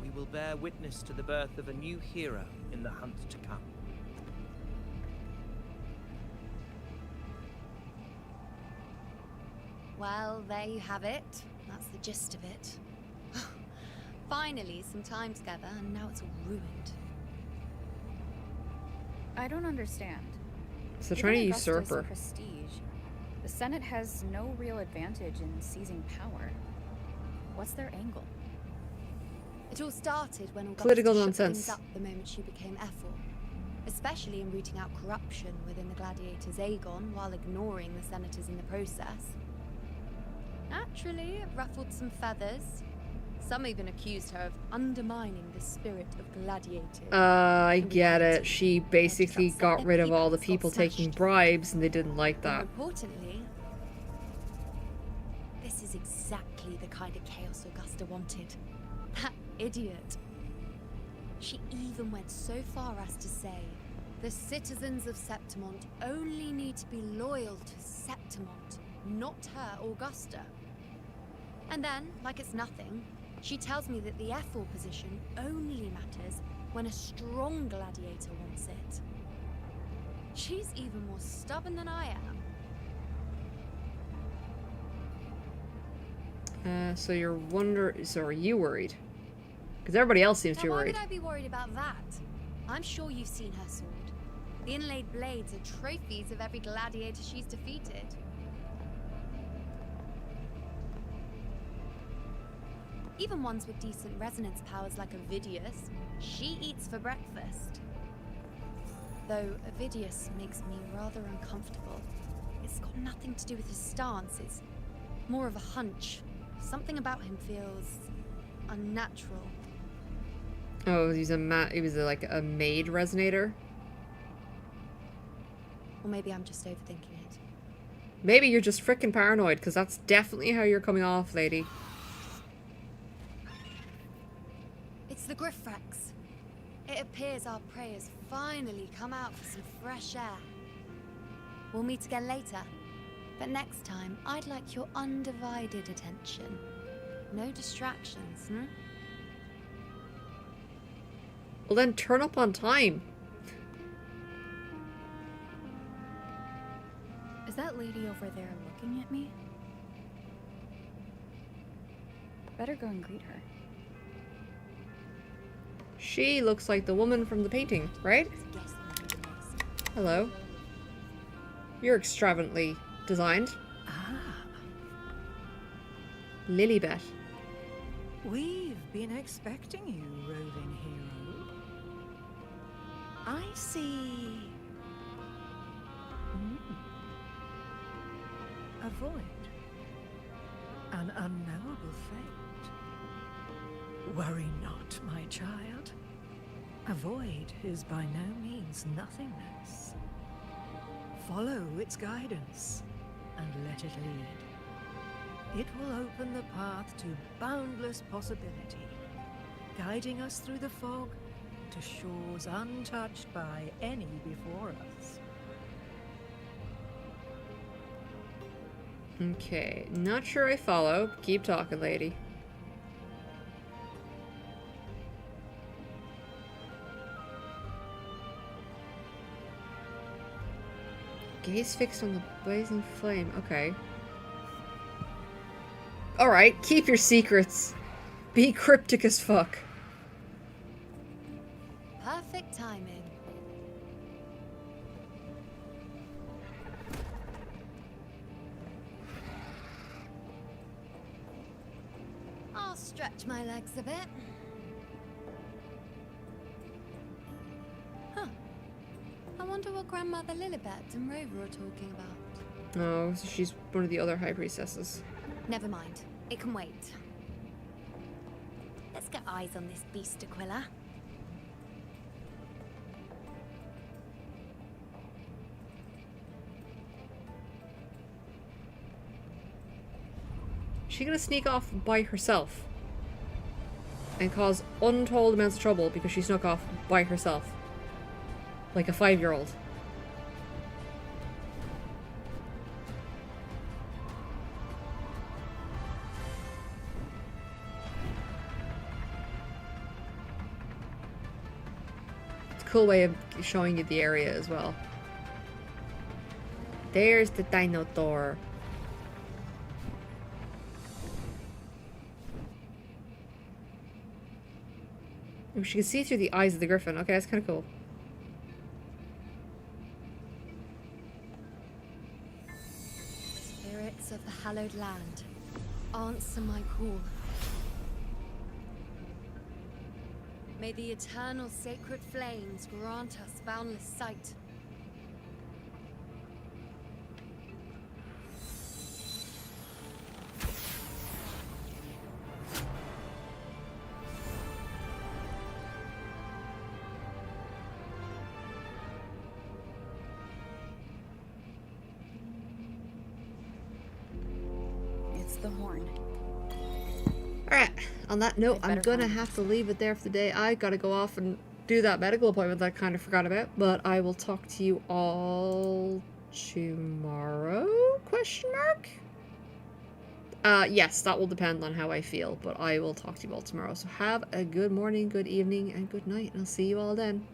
we will bear witness to the birth of a new hero in the hunt to come. Well, there you have it. That's the gist of it. Finally, some time together, and now it's all ruined. I don't understand. So Given trying to Augusta's usurp her. prestige, the Senate has no real advantage in seizing power. What's their angle? It all started when Augusta Political shook nonsense. things up the moment she became Ethel, especially in rooting out corruption within the gladiators' Aegon while ignoring the senators in the process. Naturally, it ruffled some feathers. Some even accused her of undermining the spirit of gladiators. I get it. She basically upset got their rid of all the peoples, got people taking smashed. bribes and they didn't like More that. importantly, this is exactly the kind of chaos Augusta wanted. That idiot. She even went so far as to say, the citizens of Septimont only need to be loyal to Septimont, not her, Augusta. And then, like it's nothing, she tells me that the F4 position only matters when a strong gladiator wants it. She's even more stubborn than I am. So are you worried? Because everybody else seems to be Now, why worried. would I be worried about that? I'm sure you've seen her sword. The inlaid blades are trophies of every gladiator she's defeated. Even ones with decent resonance powers like Ovidius, she eats for breakfast. Though Ovidius makes me rather uncomfortable. It's got nothing to do with his stance, it's more of a hunch. Something about him feels unnatural. Oh, he was like a maid resonator? Or maybe I'm just overthinking it. Maybe you're just freaking paranoid, because that's definitely how you're coming off, lady. It's the Griffrex. It appears our prey has finally come out for some fresh air. We'll meet again later. But next time, I'd like your undivided attention. No distractions, hmm? Well then, turn up on time. Is that lady over there looking at me? Better go and greet her. She looks like the woman from the painting, right? Hello. You're extravagantly designed. Ah, Lilybet. we've been expecting you, roving hero. I see. A void. An unknowable fate. Worry not, my child. A void is by no means nothingness. Follow its guidance and let it lead. It will open the path to boundless possibility, guiding us through the fog to shores untouched by any before us. Okay, not sure I follow. Keep talking, lady. Gaze fixed on the blazing flame. Okay. Alright, keep your secrets. Be cryptic as fuck. Perfect timing. I'll stretch my legs a bit. Huh. I wonder what Grandmother Lilibet and Rover are talking about. Oh, so she's one of the other high priestesses. Never mind. It can wait. Let's get eyes on this beast, Aquila. Is she gonna sneak off by herself? And cause untold amounts of trouble because she snuck off by herself? Like a 5-year-old. It's a cool way of showing you the area as well. There's the Dinosaur. Oh, she can see through the eyes of the griffin. Okay, that's kind of cool. Spirits of the hallowed land, answer my call. May the eternal sacred flames grant us boundless sight. the horn. Alright, on that note, I'd I'm better gonna find have to leave it there for the day. I gotta go off and do that medical appointment that I kind of forgot about, but I will talk to you all tomorrow? Question mark? Yes, that will depend on how I feel, but I will talk to you all tomorrow. So have a good morning, good evening, and good night, and I'll see you all then.